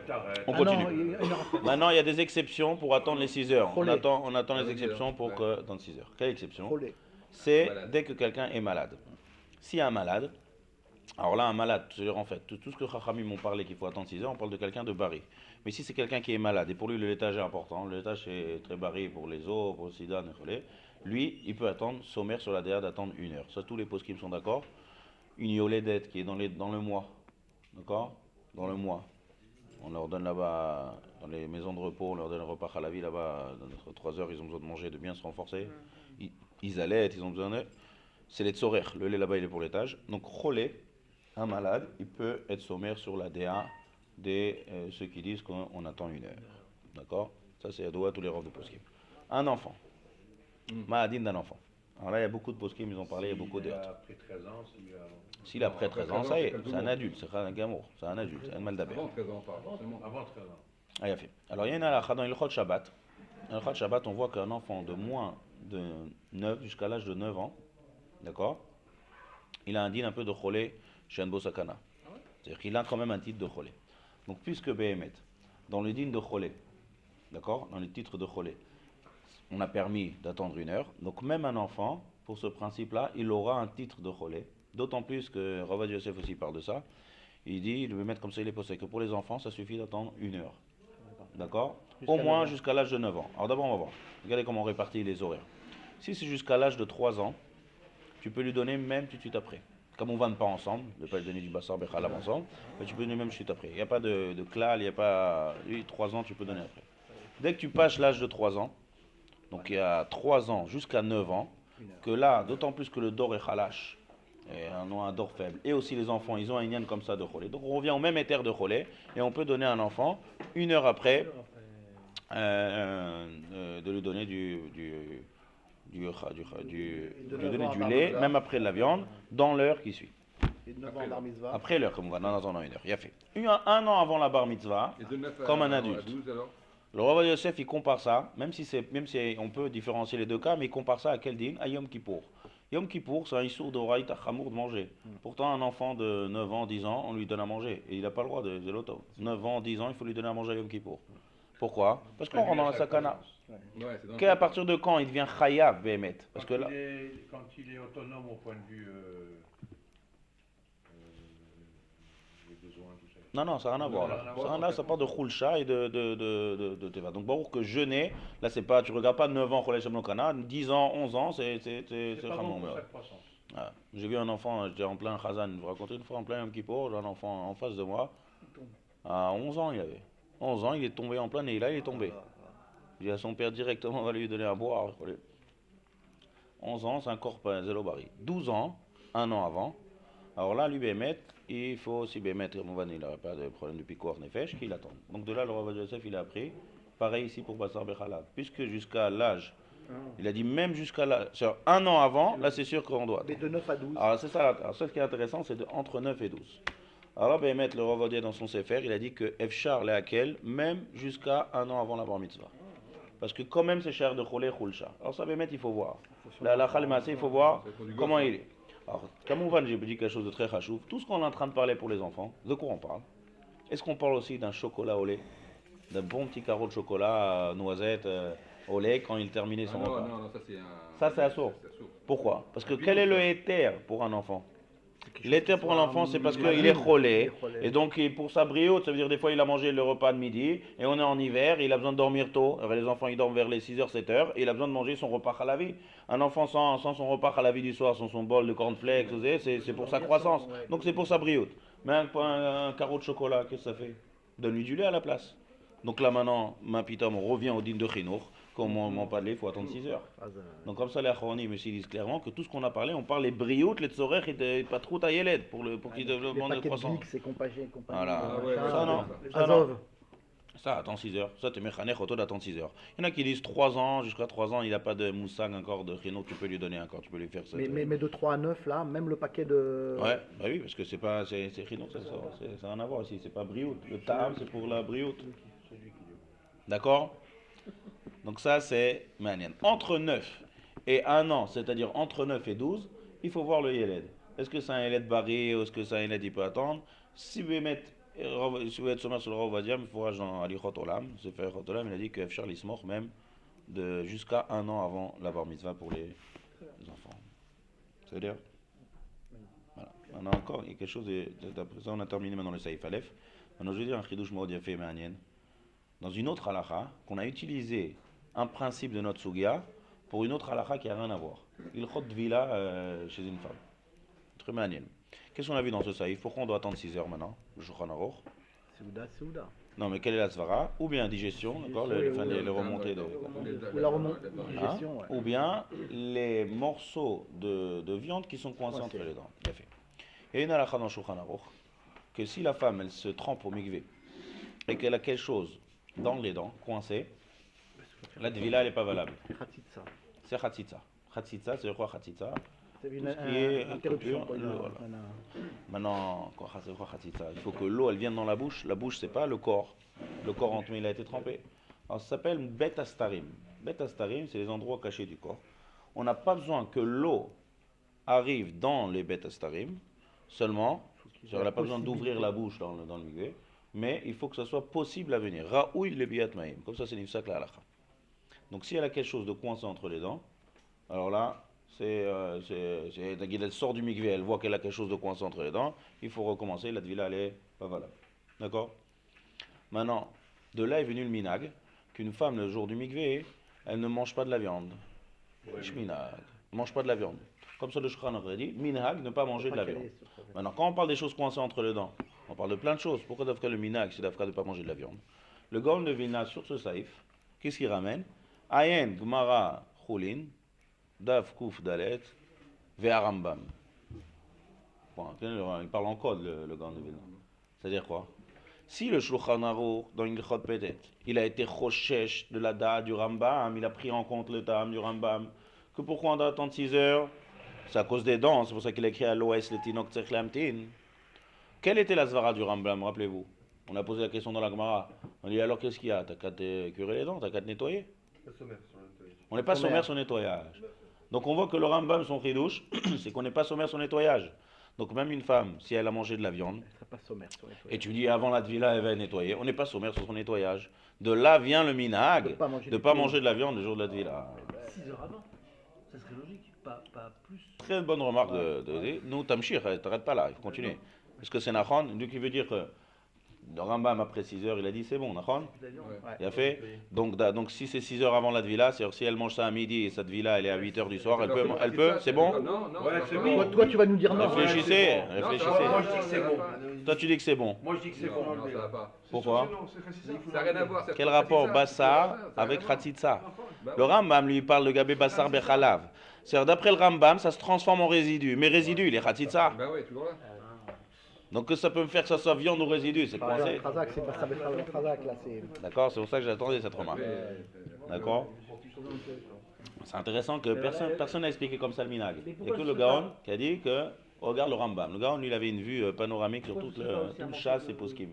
T'arrêtes. On Ah non, continue. une heure après. Maintenant, il y a des exceptions pour attendre les 6 heures. On Frôlé. attend les Ah, exceptions pour ouais. que attendre 6 heures. Quelle exception? Frôlé. C'est Malade. dès que quelqu'un est malade. S'il y a un malade, alors là, un malade, c'est-à-dire en fait, tout ce que Chachamim m'ont parlé qu'il faut attendre 6 heures, on parle de quelqu'un de bari. Mais si c'est quelqu'un qui est malade, et pour lui le laitage est important, le laitage c'est très bari pour les os, pour le sida, lui, il peut attendre, sommaire sur la DA d'attendre 1 heure. Ça, tous les poskim sont d'accord. Une yoledette qui est dans le mois, d'accord? Dans le mois. On leur donne là-bas, dans les maisons de repos, on leur donne un repas à la vie là-bas, dans 3 heures, ils ont besoin de manger, de bien se renforcer. Ils allaitent, ils ont besoin de. C'est les tzorer, le lait là-bas il est pour l'étage. Donc, cholé, un malade, il peut être sommaire sur la DA des ceux qui disent qu'on attend 1 heure. D'accord? Ça, c'est à doigt tous les robes de poskim. Un enfant. Maadine d'un enfant. Alors là, il y a beaucoup de poskim, ils ont parlé, il y a beaucoup de. Après 13 ans, S'il a après 13 ans, ça y est, c'est un adulte, c'est un gamour, c'est un adulte, c'est un mal d'abord. Avant 13 ans, pas forcément. avant 13 ans. Ah, il a fait. Alors, il y a une halakha dans le Chol Shabbat. Dans le Chol Shabbat, on voit qu'un enfant de moins de 9 jusqu'à l'âge de 9 ans, d'accord, il a un din un peu de cholé chez Anbo Sakana. C'est-à-dire qu'il a quand même un titre de cholé. Donc, puisque Behemet, dans le din de cholé, d'accord, dans le titre de cholé, on a permis d'attendre 1 heure, donc même un enfant, pour ce principe-là, il aura un titre de cholé. D'autant plus que Ravad Yosef aussi parle de ça. Il dit, il veut mettre comme ça, il est posé, que pour les enfants, ça suffit d'attendre 1 heure. D'accord? Au moins jusqu'à l'âge de 9 ans. Alors d'abord, on va voir. Regardez comment on répartit les horaires. Si c'est jusqu'à l'âge de 3 ans, tu peux lui donner même tout de suite après. Comme on ne vanne pas ensemble, ne pas lui donner du bassar bechalab ensemble, mais tu peux donner même tout de suite après. Il n'y a pas de klal, il n'y a pas. Lui, 3 ans, tu peux donner après. Dès que tu passes l'âge de 3 ans, donc il y a 3 ans jusqu'à 9 ans, que là, d'autant plus que le dor est khalash, et un dor faible, et aussi les enfants, ils ont un inyan comme ça de cholé. Donc on revient au même éther de cholé, et on peut donner à un enfant, 1 heure après, de lui donner donner du lait, même après de la viande, dans l'heure qui suit. Et de 9 ans, bar mitzvah. Après l'heure, comme on va dans 1 heure. Il a fait. Un an avant la bar mitzvah, Et de 9 comme un à adulte. 12 alors. Le roi Yosef, il compare ça, même si on peut différencier les deux cas, mais il compare ça à quel din? À Yom Kippour. Yom Kippour, c'est un issour d'oraït achamour de manger. Pourtant, un enfant de 9 ans, 10 ans, on lui donne à manger. Et il n'a pas le droit de l'auto. 9 ans, 10 ans, il faut lui donner à manger à Yom Kippour. Pourquoi? Parce qu'on rentre dans la sakana. Ouais, c'est dans À partir de quand il devient chayav, Behemet? Parce que là. Quand il est autonome au point de vue des besoins, tout ça. Non, ça n'a rien à voir. Là, ça part de Khulcha et de Teva. Donc, bon, que jeûner, là, c'est pas, tu regardes pas 9 ans, Kholei Shem Lokana, 10 ans, 11 ans, c'est pas Khamon. bon pour sa croissance. Voilà. J'ai vu un enfant, j'étais en plein Khazan, je vous racontais une fois en plein Yom Kippour, j'ai un enfant en face de moi, à 11 ans il avait. 11 ans, il est tombé en plein et là il est tombé. J'ai dit à son père directement, on va lui donner à boire. 11 ans, c'est un corps zélobari. 12 ans, 1 an avant. Alors là, lui, Bémet, il faut aussi Bémet, il n'aurait pas de problème de picoire nefesh, qu'il attend. Donc de là, le roi Yosef, il a appris. Pareil ici pour Bassar Bechalab. Puisque jusqu'à l'âge Il a dit même jusqu'à là, un an avant, là c'est sûr qu'on doit. Mais de 9 à 12. Alors c'est ça, alors, ce qui est intéressant, c'est entre 9 et 12. Alors Béhémet, le Rav Ovadia dans son Sefer, il a dit que Efchar Leakel, même jusqu'à un an avant la bar mitzvah. Parce que quand même c'est cher de Cholé Khulcha. Alors ça Béhémet, il faut voir. La halakha il faut voir comment il est. Alors, comme on va, j'ai dit quelque chose de très chachouf. Tout ce qu'on est en train de parler pour les enfants, de quoi on parle? Est-ce qu'on parle aussi d'un chocolat au lait? D'un bon petit carreau de chocolat, noisette, au lait quand il terminait son repas? Non, ça c'est un... Ça c'est assourd. Pourquoi? Parce que quel est le éther pour un enfant? L'éther pour un enfant, c'est parce qu'il est cholé. Et donc, pour sa brioche, ça veut dire des fois il a mangé le repas de midi, et on est en hiver, et il a besoin de dormir tôt. Les enfants, ils dorment vers les 6h, 7h, et il a besoin de manger son repas halavi. Un enfant sans son repas halavi du soir, sans son bol de cornflakes, c'est pour sa croissance. Donc c'est pour sa brioche. Mais un carreau de chocolat, qu'est-ce que ça fait? Donne-lui du lait à la place. Donc là maintenant, ma pitom, on revient au din de Chinour. Comme on ne pas de lait, il faut attendre 6 heures. Donc comme ça, les achronim aussi disent clairement que tout ce qu'on a parlé, on parle les brioutes, les tzorech et pas trop à Yeled pour qu'ils développent de croissance. C'est compagnie. Voilà. Ça non. Ça, attends 6 heures. Ça, tu mets Khanech, auto d'attendre 6 heures. Il y en a qui disent 3 ans, jusqu'à 3 ans, il n'a pas de moussang encore, de Chinour, tu peux lui donner encore, tu peux lui faire ça. Mais de 3 à 9, là, même le paquet de... Ouais, bah oui, parce que c'est pas, c'est Chinour, ça n'a rien à voir aussi, c'est pas brioute. Le tam, c'est pour la brioute. D'accord? Donc ça, c'est manienne. Entre 9 et 1 an, c'est-à-dire entre 9 et 12, il faut voir le Yeled. Est-ce que c'est un Yeled barré ou est-ce que c'est un Yeled, il peut attendre? Si vous êtes sommaire sur le Rav Ovadia, il faut dans Alichot Olam, c'est fait Alichot Olam, il a dit que Efchar Lismoch même jusqu'à 1 an avant la bar mitzvah pour les enfants. C'est-à-dire? Voilà. Maintenant encore, il y a quelque chose, d'après ça on a terminé maintenant le Saïf Aleph. Maintenant je vais dire un chidouche מאוד יפה מעניין. Dans une autre halakha, qu'on a utilisé un principe de notre sugia pour une autre halakha qui n'a rien à voir. Il chot vila chez une femme. Très manienne. Qu'est-ce qu'on a vu dans ce saïf? Pourquoi on doit attendre 6 heures maintenant? Le Shulchan Aruch. Souda. Non, mais quelle est la svara? Ou bien digestion, d'accord, les remontées de... Ou la remontée de digestion, Ou bien les morceaux de viande qui sont coincés entre les dents. Bien fait. Il y a une halakha dans le Shulchan Aruch que si la femme, elle se trempe au mikvé et qu'elle a quelque chose dans les dents, coincées, la devila, elle n'est pas valable. C'est khatsitsa. Khatsitsa, c'est quoi khatsitsa? C'est une interruption. Maintenant, c'est quoi khatsitsa? Il faut que l'eau, elle vienne dans la bouche. La bouche, c'est pas le corps. Le corps, entre il a été trempé. Alors, ça s'appelle bet astarim. Bet astarim, c'est les endroits cachés du corps. On n'a pas besoin que l'eau arrive dans les bet astarim, seulement, on n'a pas besoin d'ouvrir la bouche dans le mikvé. Mais il faut que ça soit possible à venir. Raoui le biyat maïm. Comme ça, c'est l'ifsak la halakha. Donc, si elle a quelque chose de coincé entre les dents, alors là, elle sort du mikvé, elle voit qu'elle a quelque chose de coincé entre les dents, il faut recommencer, la devila, elle est pas valable. D'accord? Maintenant, de là est venu le minag, qu'une femme, le jour du mikvé, elle ne mange pas de la viande. Shminag. Ne mange pas de la viande. Comme ça, le Shulchan aurait dit, minag, ne pas manger de la viande. Maintenant, quand on parle des choses coincées entre les dents, on parle de plein de choses. Pourquoi d'afka le minag, c'est d'afka de ne pas manger de la viande? Le Gaon de Vilna sur ce saïf, qu'est-ce qu'il ramène? Ayen, Gmara, Choulin, Daf, Kouf, Dalet, Ve'arambam. Bon, il parle en code, le Gaon de Vilna. C'est-à-dire quoi? Si le Shulchan Aruch, dans une Chod Petet, il a été choshesh de la date du Rambam, il a pris en compte le tam du Rambam, que pourquoi on doit attendre 6 heures? C'est à cause des dents, c'est pour ça qu'il a écrit à l'OS le Tinok Tzech Lamtin. Quelle était la svara du Rambam, rappelez-vous? On a posé la question dans la Gemara. On dit alors qu'est-ce qu'il y a? T'as qu'à te curer les dents, t'as qu'à te nettoyer. On n'est pas sommaire sur le nettoyage. Donc on voit que le Rambam, son chidouche, c'est qu'on n'est pas sommaire sur le nettoyage. Donc même une femme, si elle a mangé de la viande, et tu dis avant la tvila, elle va nettoyer, on n'est pas sommaire sur son nettoyage. De là vient le minhag de ne pas manger de la viande le jour de la tvila. 6 heures avant, ça serait logique, pas plus. Très bonne remarque de nous, Tamshir, t'arrêtes pas là, il faut continuer. Parce que c'est Nachon, donc il veut dire que le Rambam après 6 heures, il a dit c'est bon, Nachon? Il a fait. Donc si c'est 6 heures avant la Tvila, c'est-à-dire si elle mange ça à midi et cette Tvila elle est à 8 heures du soir, elle peut, c'est bon? Non, Ouais, c'est bon. Toi, tu vas nous dire non. Réfléchissez. Moi, je dis que c'est bon. Toi tu dis que c'est bon. Moi, je dis que c'est bon. Non, ça va pas. Pourquoi? Ça n'a rien à voir. Quel rapport Bassar avec Khatsitsa? Le Rambam lui parle de Gabé Bassar Bechalav. C'est-à-dire d'après le Rambam, ça se transforme en résidu. Mais résidu, il est Khatsitsa. Bah ouais, toujours là. Donc que ça peut me faire que ça soit viande ou résidu, c'est coincé. C'est pas ça, là, c'est... D'accord, c'est pour ça que j'attendais cette remarque. D'accord? C'est intéressant que personne n'a expliqué comme ça le minag. Mais Il n'y a pourquoi que je le sais Gaon pas qui a dit que, regarde le Rambam. Le Gaon, lui, il avait une vue panoramique sur Pourquoi tout je sais pas aussi le un chasse morceau et de- poskim.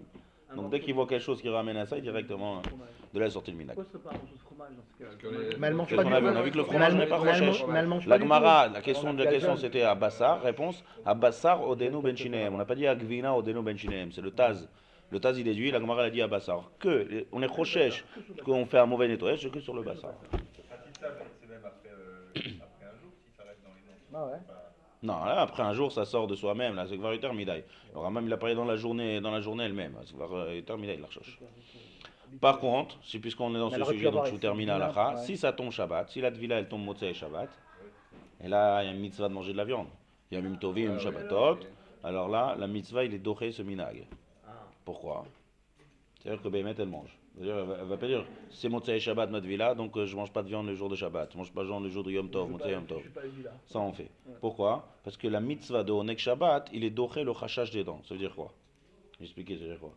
un Donc dès morceau qu'il voit quelque chose qui ramène à ça, directement fromage. de là est sorti le minag. Pourquoi ce serait pas un morceau de fromage dans ce cas Parce que les- Mais elle mange Qu'est-ce pas qu'on du a tout. vu? On a vu que le Mais fromage elle n'est pas mange- mais elle rochèche. mange- mais elle mange La pas du tout. Gemara, la question On de a la question calcul. c'était à Bassar, réponse à Bassar Odenu Ben Shinem. On n'a pas dit à Gvina Odenu Ben Shinem, c'est le Taz. Le Taz il déduit, la Gemara l'a dit à Bassar. Que on est rochèche, qu'on fait un mauvais nettoyage, c'est que sur le Bassar. C'est même après un jour si ça reste dans les dents. Ah ouais. Non, là, après un jour, ça sort de soi-même, là, c'est Kvar Midai. Le Rambam, il a parlé dans la journée elle-même, c'est Kvar Midai, la recherche. Par contre, si puisqu'on est dans ce Elle aurait pu sujet, donc avoir je termine à ici, l'Acha, ouais. si ça tombe Shabbat, si la Tvila elle tombe Motzei Shabbat, et là, il y a une mitzvah de manger de la viande. Il y a Mim Tovim, Shabbatot, alors là, la mitzvah, il est doré ce minag. Pourquoi? C'est-à-dire que Bémet, elle mange. C'est-à-dire, elle va pas dire, c'est Motzei Shabbat, notre villa, donc je mange pas de viande le jour de Shabbat, je mange pas de viande le jour de Yom Tov, Motzei Yom Tov. Je suis pas élu là. Ça on fait. Pourquoi? Parce que la mitzvah de Onek Shabbat, il est doré le chachage des dents. Ça veut dire quoi? Je vais expliquer, ça veut dire quoi?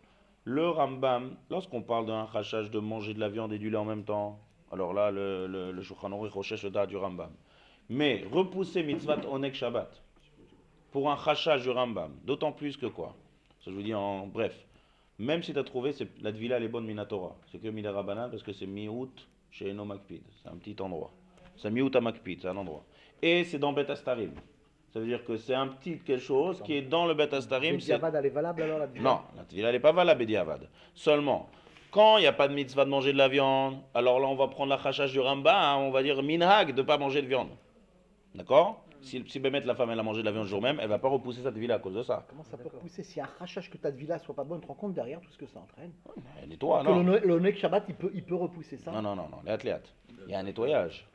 Le Rambam, lorsqu'on parle d'un chachage de manger de la viande et du lait en même temps, alors là, le Shulchan Aruch recherche le date du Rambam. Mais repousser mitzvah Onek Shabbat pour un chachage du Rambam, d'autant plus que quoi? Ça je vous dis en bref. Même si tu as trouvé, la Tvila elle est bonne Minatora. C'est que Midara Banan parce que c'est Miout chez Eno Makpid. C'est un petit endroit. C'est Miout à Makpid, c'est un endroit. Et c'est dans Bet Astarim. Ça veut dire que c'est un petit quelque chose qui est dans le Bet Astarim. Le Diavad, elle est valable alors la Tvila? Non, la Tvila elle n'est pas valable, Bediavad. Seulement, quand il n'y a pas de mitzvah de manger de la viande, alors là on va prendre la chachage du Rambam, on va dire Minhag de ne pas manger de viande. D'accord? Si Bémet la femme elle a mangé de la viande le jour même, elle ne va pas repousser sa Tvila à cause de ça. Comment ça peut repousser? Si un rachage que ta Tvila soit pas bonne, tu te rends compte derrière tout ce que ça entraîne? Elle nettoie, Que non? le Nek Shabbat, il peut repousser ça. Non, les athlètes. Il y a un nettoyage.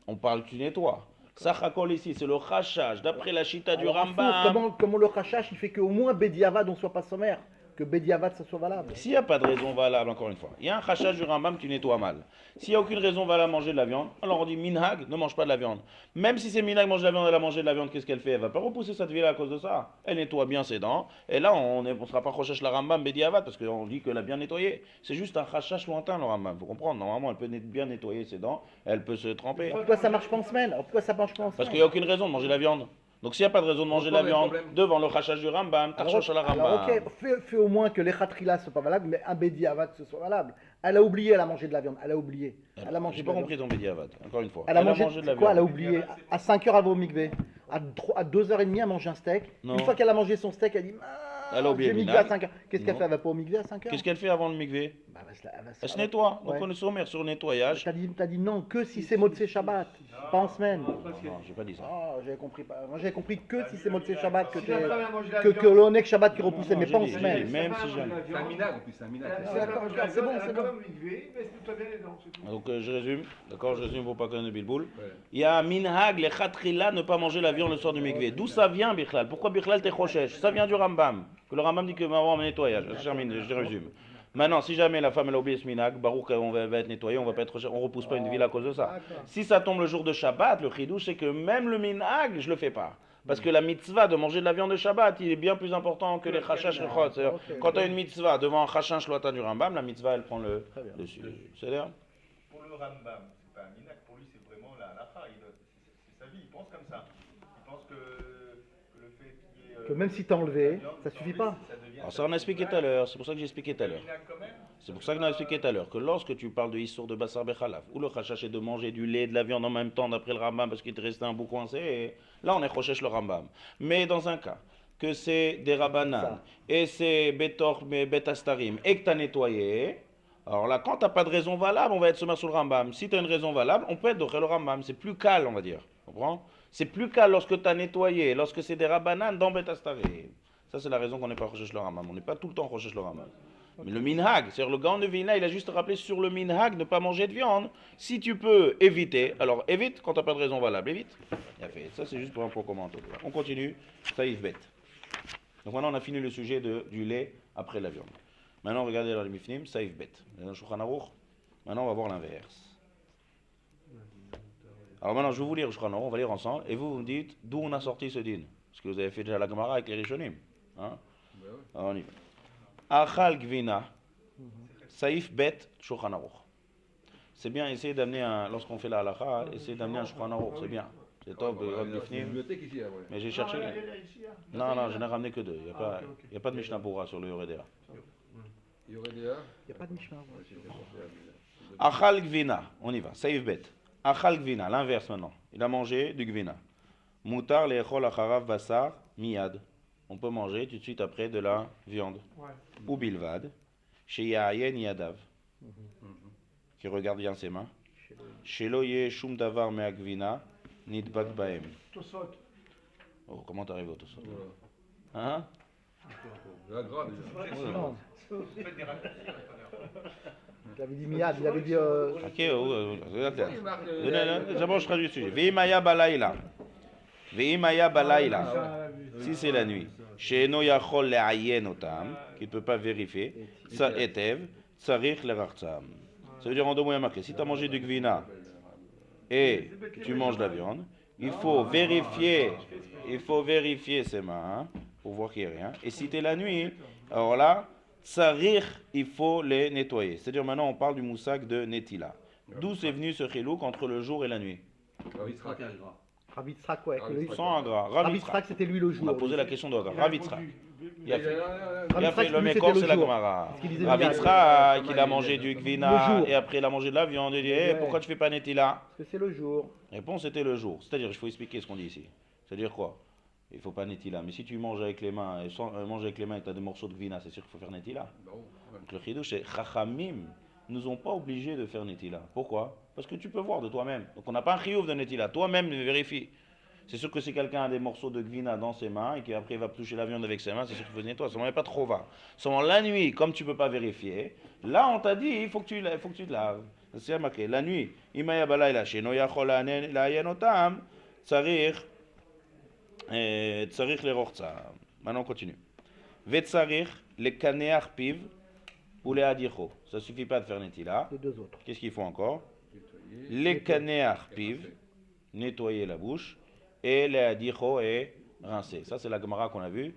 On parle que tu nettoies. Sachakol ici, c'est le rachage. D'après la chita du Alors, Rambam. comment le rachage, il fait qu'au moins Bediavad, on soit pas sommaire? Que Bediavad, ça soit valable? S'il n'y a pas de raison valable, encore une fois, il y a un rachage du Rambam, tu nettoies mal. S'il n'y a aucune raison valable à manger de la viande, alors on dit Minhag, ne mange pas de la viande. Même si c'est Minhag mange de la viande, elle a mangé de la viande, qu'est-ce qu'elle fait? Elle va pas repousser cette vie-là à cause de ça. Elle nettoie bien ses dents. Et là, on ne sera pas rachage la Rambam Bediavad parce qu'on dit qu'elle a bien nettoyé. C'est juste un rachage lointain, le Rambam. Il faut comprendre. Normalement, elle peut bien nettoyer ses dents, elle peut se tremper. Pourquoi ça marche pas en semaine? Alors, pourquoi ça marche pas en semaine? Parce qu'il n'y a aucune raison de manger de la viande. Donc s'il n'y a pas de raison de manger de la viande devant le rachage du Rambam, tarchoche à la Rambam. Alors, ok, fais au moins que les khatrila soient pas valables, mais un Bediavad ce soit valable. Elle a oublié, elle a mangé de la viande. Elle a oublié. Elle a mangé J'ai de pas la compris viande. ton Bediavad, encore une fois. Elle a mangé de la quoi? Elle a viande. oublié. À 5h, elle va au mikvé. À 2h30, elle mange un steak. Non. Une fois qu'elle a mangé son steak, elle dit Elle a oublié j'ai le mikvé à minag. 5h. Qu'est-ce qu'elle Non. fait? Elle va pas au mikvé à 5h? Qu'est-ce qu'elle fait avant le mikvé? Bah, Elle se nettoie. Donc Ouais. on est sommaire sur le nettoyage. T'as dit non, que si c'est Motzei Shabbat, pas en semaine. Non, j'ai pas dit ça. Ah, j'avais compris pas. Moi j'avais compris que si c'est Motzei Shabbat que Si la femme a mangé la que viande- l'Onek Shabbat qui repoussait, Non, mais j'ai pas en dit, semaine. même Si si la femme a jamais. mangé C'est la un viande, minag en plus, c'est un minag. si la d'accord, femme a mangé la c'est bon, viande, elle c'est a bon. quand même mikvé, mais c'est tout bien les dents, c'est tout. Donc je résume, d'accord, je résume pour pas connaître Bilboul. Ouais. Il y a un minhag, les khatrila, ne pas manger la viande le soir du mikvé. D'où ça vient, Bichlal? Pourquoi Bichlal t'es rochèche? Ça vient du Rambam. Que le Rambam dit que avant un nettoyage. Je termine, je résume. Maintenant, si jamais la femme elle a oublié ce minhag, Baruch, on va être nettoyé, on va pas être rochèche, on repousse pas une ville à cause de ça. Si ça tombe le jour de Shabbat, le chidouche c'est que même le minhag, je le fais pas. Parce que la mitzvah de manger de la viande de Shabbat, il est bien plus important que les chachash rechot. C'est-à-dire, quand tu as une mitzvah devant un chachin shloata du Rambam, la mitzvah elle prend le dessus. C'est-à-dire Pour le Rambam, c'est pas un minag, pour lui c'est vraiment la halakha, c'est sa vie, il pense comme ça. Il pense que le fait qu'il y ait... Que même si t'as enlevé, ça suffit pas. Alors ça on a expliqué tout à l'heure, c'est pour ça que j'ai expliqué tout à l'heure. minag quand même. C'est pour ça qu'on a expliqué tout à l'heure que lorsque tu parles de Issour de Bassar Bechalaf, ou le chachash est de manger du lait et de la viande en même temps d'après le Rambam parce qu'il te restait un bout coincé, et là on est chochesh le Rambam. Mais dans un cas, que c'est des Rabbanan et c'est Betor Betastarim et que tu as nettoyé, alors là quand tu n'as pas de raison valable, on va être sommaire sur le Rambam. Si tu as une raison valable, on peut être d'après le Rambam. C'est plus calme, on va dire. Tu comprends? C'est plus calme lorsque tu as nettoyé, lorsque c'est des Rabbanan dans Betastarim. Ça c'est la raison qu'on n'est pas chochesh le Rambam. On n'est pas tout le temps chochesh le Rambam. Mais le minhag, c'est-à-dire le Gaon de Vilna, il a juste rappelé sur le minhag ne pas manger de viande. Si tu peux éviter, alors évite quand tu n'as pas de raison valable, évite. Il a fait. Ça c'est juste pour un point commun. On continue, saïf bet. Donc maintenant on a fini le sujet du lait après la viande. Maintenant regardez dans les mifnim, saïf bet. Dans le Shulchan Aruch, maintenant on va voir l'inverse. Alors maintenant je vais vous lire le Shulchan Aruch, on va lire ensemble, et vous me dites d'où on a sorti ce din. Parce que vous avez fait déjà la Gemara avec les Rishonim. Hein? Alors on y va. Achal Gvina, Saïf Bet Shulchan Aruch. c'est bien essayer d'amener lorsqu'on fait la halakha, essayer d'amener un Shulchan Aruch, c'est bien. C'est top, Il y a une Bifnim. bibliothèque ici, après. Mais j'ai cherché. Non, je n'ai ramené que 2. Il n'y a pas de Mishnah Bura sur le Yoredea. Il y aurait des... Il n'y a pas de Mishnah. Achal Gvina, on y va, Saïf Bet. Achal Gvina, l'inverse maintenant. Il a mangé du Gvina. Moutar le'echol acharav basar miyad. On peut manger tout de suite après de la viande. Ou bilvad, chez Yahayen Yadav, qui regarde bien ses mains. Shelo ye shum davar me'agvina, nidbak baem. Oh, comment t'arrives au Tosot? Hein? La grade, Non. Il avait dit Miad, il avait dit. Ok, d'abord je traduis le sujet. Ve'imaya balayla. Ve'imaya balayla. Si c'est la nuit. She'eno yachol le'ayen otam, qui ne peut pas vérifier. Sa etev, tsarich lerachtzam. Ça veut dire en deux mots, il y a marqué, si tu as mangé du gvina et que tu manges de la viande, il faut vérifier ses mains pour voir qu'il n'y a rien. Et si tu es la nuit, alors là, tsarich, il faut les nettoyer. C'est-à-dire maintenant on parle du moussak de netila. D'où c'est venu ce chilouk entre le jour et la nuit? Rav Yitzhak, ouais. Sans un gras. Rav Yitzhak, c'était lui le On jour. a posé la question de Rav Yitzhak. Il a fait. Rav Il a fait Yitzhak, le lui, mécor, c'était c'est le la jour. Gemara. Parce qu'il disait Rav Miad. Yitzhak, il a mangé du gvina Le jour. et après il a mangé de la viande. Il dit pourquoi tu fais pas netila? Parce que c'est le jour. Réponse c'était le jour. C'est-à-dire, il faut expliquer ce qu'on dit ici. C'est-à-dire quoi? Il ne faut pas netila. Mais si tu manges avec les mains et tu as des morceaux de gvina, c'est sûr qu'il faut faire netila. Donc le chidouche, c'est Chachamim nous ont pas obligés de faire netila. Pourquoi? Parce que tu peux voir de toi-même. Donc on n'a pas un chiyuv de netila. Toi-même vérifie. C'est sûr que si quelqu'un a des morceaux de gvina dans ses mains et qu'après il va toucher la viande avec ses mains, c'est sûr qu'il faut nettoyer. Ça ne pas trop va. Seulement la nuit, comme tu ne peux pas vérifier, là on t'a dit il faut que tu te laves. C'est marqué. La nuit, imaya balayla sheno yachol la'ayen otam, tsarich lerortzam. Maintenant on continue. Vetzarich le kaneach piv ou le adicho. Ça ne suffit pas de faire netila. Les deux autres. Qu'est-ce qu'il faut encore? Les kaneach piv, nettoyer la bouche. Et le adicho est rincé. Ça, c'est la Gemara qu'on a vue.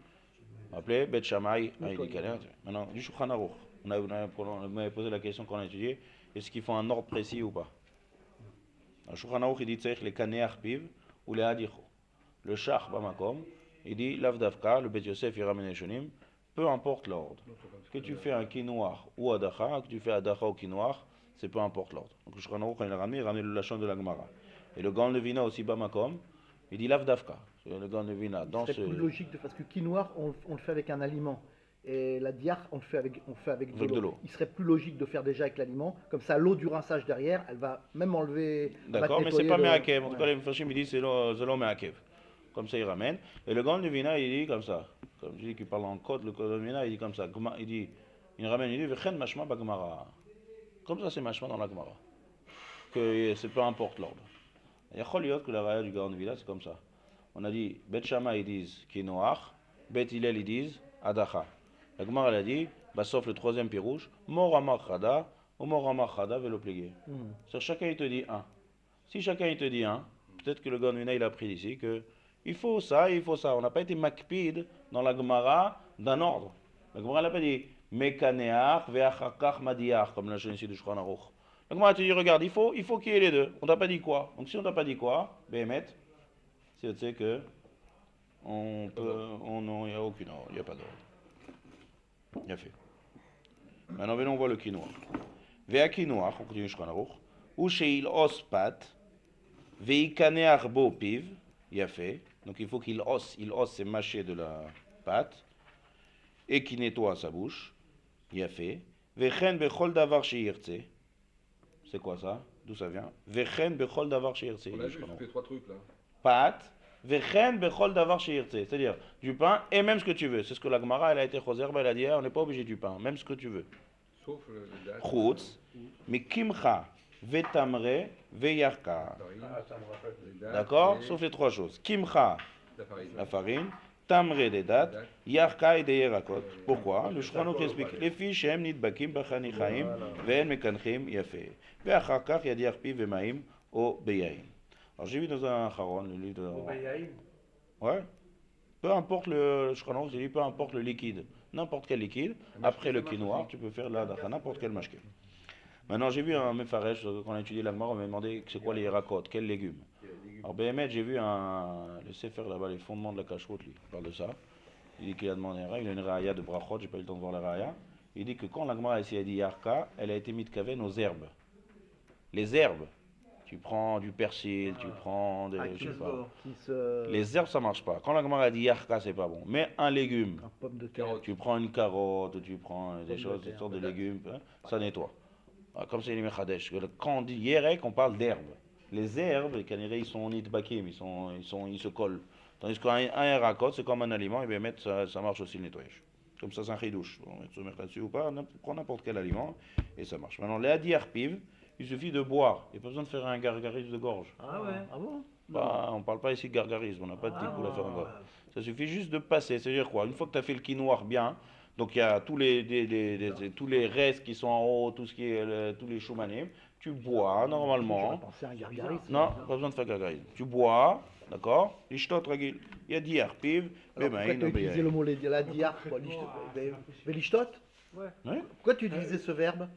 Appelée Bet Shammai. Maintenant, du Shulchan Aruch. On m'avait posé la question qu'on a étudiée. Est-ce qu'il faut un ordre précis ou pas? Le Shulchan Aruch, il dit tzarich le kaneach piv ou le adicho. Le Shach Bamakom, il dit l'Avdavka, le Bet Yosef, il ramène les Shonim. Peu importe l'ordre. Que tu fais un kinoir ou adacha, que tu fais adacha ou kinoir, c'est peu importe l'ordre. Donc le Shulchan Aruch, quand il a ramené le lachon de la Gemara. Et le Gan Levina aussi Bamakom. Il dit l'avdavka, le Gan Levina. C'est plus logique parce que quinoa, on le fait avec un aliment. Et la diarch, on le fait avec de l'eau. Il serait plus logique de faire déjà avec l'aliment. Comme ça, l'eau du rinçage derrière, elle va même enlever. D'accord, mais c'est pas me'akev. En tout cas, les Mefashim, il dit c'est l'eau me'akev. Comme ça, il ramène. Et le Gan Levina, il dit comme ça. Comme je dis qu'il parle en code, le Gan Levina, il dit comme ça. Il ramène, il dit v'chen mashma b'Gemara. Comme ça, c'est mashma dans la Gemara. Que c'est peu importe l'ordre. Il y a que la raya du Gaon de Villa, c'est comme ça. On a dit, Bet Shammai ils disent Kinoach, Bet Hillel ils disent Adacha. La Gemara elle a dit, sauf le troisième pirouche, Moramach Chada, ou Moramach Chada velo plié. C'est chacun il te dit un. Si chacun il te dit un, peut-être que le Gaon de Villa il a appris ici que il faut ça, il faut ça. On n'a pas été makpid dans la Gemara d'un ordre. La Gemara elle n'a pas dit Mekaneach ve'achakach madiach, comme la chaîne ici du Shulchan Aruch. Donc moi tu dis regarde, il faut qu'il y ait les deux. On t'a pas dit quoi? Donc si on t'a pas dit quoi, Béhémet, si tu sais que il n'y a aucune ordre, il n'y a pas d'ordre. Il a fait. Maintenant venons on voit le quinoa. Vea quinoa, on continue Shulchan Aruch, ou sheil ospat, veikaneach bo piv, il a fait. Donc il faut qu'il os c'est mâcher de la pâte et qu'il nettoie sa bouche, il a fait. Vechen bechol davar sheirtze. C'est quoi ça? D'où ça vient? Vechen bechol davar sheirtze. On a vu, je fais 3 trucs là. Pâte, vechen bechol davar sheirtze. C'est-à-dire du pain et même ce que tu veux. C'est ce que la Gemara elle a été choser, elle a dit on n'est pas obligé du pain, même ce que tu veux. Sauf le date. Chutz, mais kimcha, vetamre, veyarka. D'accord? Sauf les trois choses. Kimcha, la farine. Tamre des dates, yarka et des yerakot. Pourquoi? Le Shulchan Aruch explique. Les filles shem nidbakim b'chanichaim ve'en mekanchim yafeh. Ve'achar kach yadiach pi ve'maim o beyaim. Alors j'ai vu dans un Haron, le livre de... Ouais. Peu importe le Shulchan Aruch, j'ai dit peu importe le liquide. N'importe quel liquide. Après le quinoa, tu peux faire la dacha, n'importe quel mashke. Maintenant, j'ai vu un Mefaresh, quand on a étudié l'Agmar, on m'a demandé c'est quoi les Yerakot, quels légumes. Alors, Béhémet, j'ai vu le Sefer là-bas, les fondements de la cacheroute, lui, il parle de ça. Il dit qu'il a demandé il a une raya de brachot, j'ai pas eu le temps de voir la raya. Il dit que quand l'Agmar ici a dit Yarka, elle a été mitkaven aux herbes. Les herbes. Tu prends du persil, tu prends des. Je sais pas. Les herbes, ça marche pas. Quand l'Agmar a dit Yarka, c'est pas bon. Mais un légume. Un pomme de terre. Tu prends une carotte, tu prends des choses, des sortes de légumes, hein, ça nettoie. Comme c'est les Mechadesh. Quand on dit Yerek, on parle d'herbes. Les herbes, les canirés, ils sont en itbakim, ils se collent. Tandis qu'un Yerakot, c'est comme un aliment, et bien mettre, ça marche aussi le nettoyage. Comme ça, c'est un chidouche. On met se mettre là-dessus ou pas, prend n'importe quel aliment, et ça marche. Maintenant, les adiarpiv, il suffit de boire. Il n'y a pas besoin de faire un gargarisme de gorge. Ah ouais. Ah bon? Bah, on ne parle pas ici de gargarisme, on n'a pas de ticoul à faire en gorge. Ça suffit juste de passer. C'est-à-dire quoi? Une fois que tu as fait le quinoir bien, donc il y a tous les restes qui sont en haut, tout ce qui est tous les choumanim, tu bois normalement. Non, pas besoin de faire gargarisme. Tu bois, d'accord? L'ishtot ragil. Il y a diar, piv, pourquoi tu as utilisé le mot la diar? L'ishtot? Ouais. Pourquoi tu utilisais ce verbe?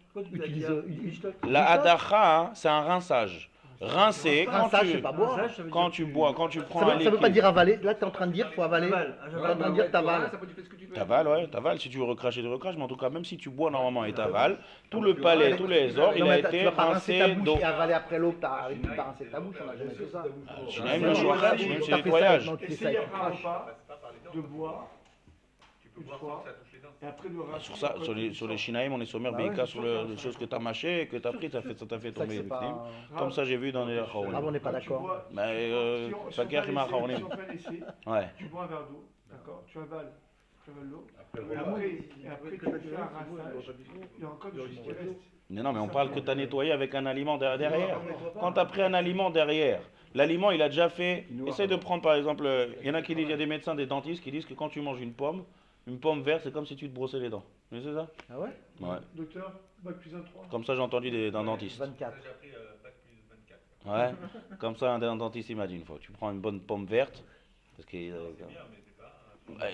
La adacha, c'est un rinçage. Rincer, quand tu bois, quand tu prends un liquide. Ça ne veut pas dire avaler. Là, tu es en train de dire qu'il faut avaler. Tu es en train de dire t'avales. T'avales, ouais, t'avales. Si tu veux recracher, tu recraches. Mais en tout cas, même si tu bois normalement et t'avales, tout le palais, tous les ors, il a été rincé. Donc, et avaler après l'eau, tu as rincé ta bouche. On n'a jamais fait ça. Même c'est nettoyage. Essaye pas de boire une fois. Sur ça, sur les Shinaïm, on est sommaire, Beika, sur les choses que tu as mâchées, que tu as pris, ça t'a fait tomber victime. Comme ça, j'ai vu dans les Acharonim. Ah, on n'est pas d'accord. Mais pas guère, il Acharonim. Ouais. Tu bois un verre d'eau, d'accord? Tu avales l'eau. Et après, tu fais un rinçage. Il y a encore des choses qui restent. Non, mais on parle que tu as nettoyé avec un aliment derrière. Quand tu as pris un aliment derrière, l'aliment, il a déjà fait. Essaye de prendre, par exemple, il y en a qui disent, il y a des médecins, des dentistes qui disent que quand tu manges une pomme verte, c'est comme si tu te brossais les dents. Vous savez ça? Ah ouais? Ouais. Docteur, bac plus 3. Comme ça, j'ai entendu d'un dentiste. 24. J'ai appris bac plus 24. Ouais. Comme ça, un dentiste, il m'a dit une fois. Tu prends une bonne pomme verte. Parce que,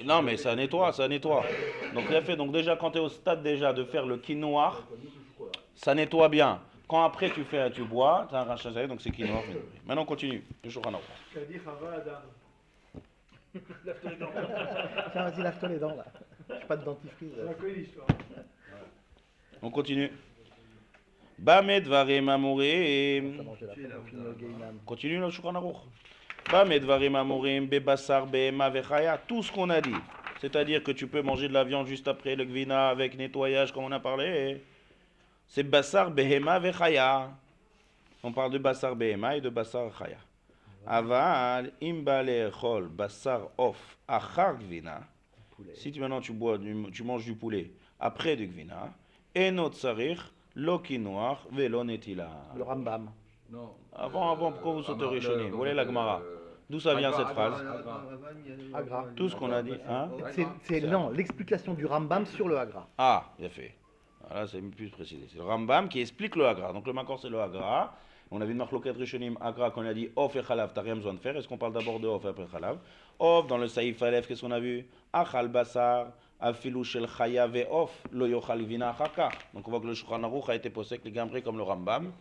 non, mais ça nettoie, ça nettoie. Donc, il a fait. Donc, déjà, quand tu es au stade déjà de faire le quinoa, ça nettoie bien. Quand après tu bois, tu as un rachat, donc c'est quinoa. Maintenant, on continue. Le Shulchan Aruch. Lave-toi les dents. Tiens, vas-y, lave-toi les dents là. Je suis pas de dentifrice. On continue. Bamed varim amurim. Continue le Shulchan Aruch. Bamed varim amurim bebassar behema vechaya. Tout ce qu'on a dit. C'est-à-dire que tu peux manger de la viande juste après le gvina avec nettoyage comme on a parlé. C'est bassar behema vechaya. On parle de bassar behema et de bassar chaya. Aval imbale chol bassar off achar gvina. Si maintenant tu manges du poulet après du gvina, enot tsarich lo quinoa velo netila. Le Rambam. Non. Avant, pourquoi vous sautez Rishonim? Vous voyez la Gemara. D'où ça vient cette phrase? Agra. Tout ce qu'on a dit. Hein? C'est l'explication du Rambam sur le Agra. Ah, bien fait. Voilà, c'est plus précisé. C'est le Rambam qui explique le Agra. Donc le Makor, c'est le Agra. On a vu une marloquette Rishonim Agra qu'on a dit Off et Chalav, t'as rien besoin de faire. Est-ce qu'on parle d'abord de Off et après Chalav? Off, dans le Saïf Aleph, qu'est-ce qu'on a vu? Achal Basar, Afilu Shel Chaya ve Off, Lo Yochal Vina Achaka. Donc on voit que le Shulchan Aruch a été posé les gambrés comme le Rambam.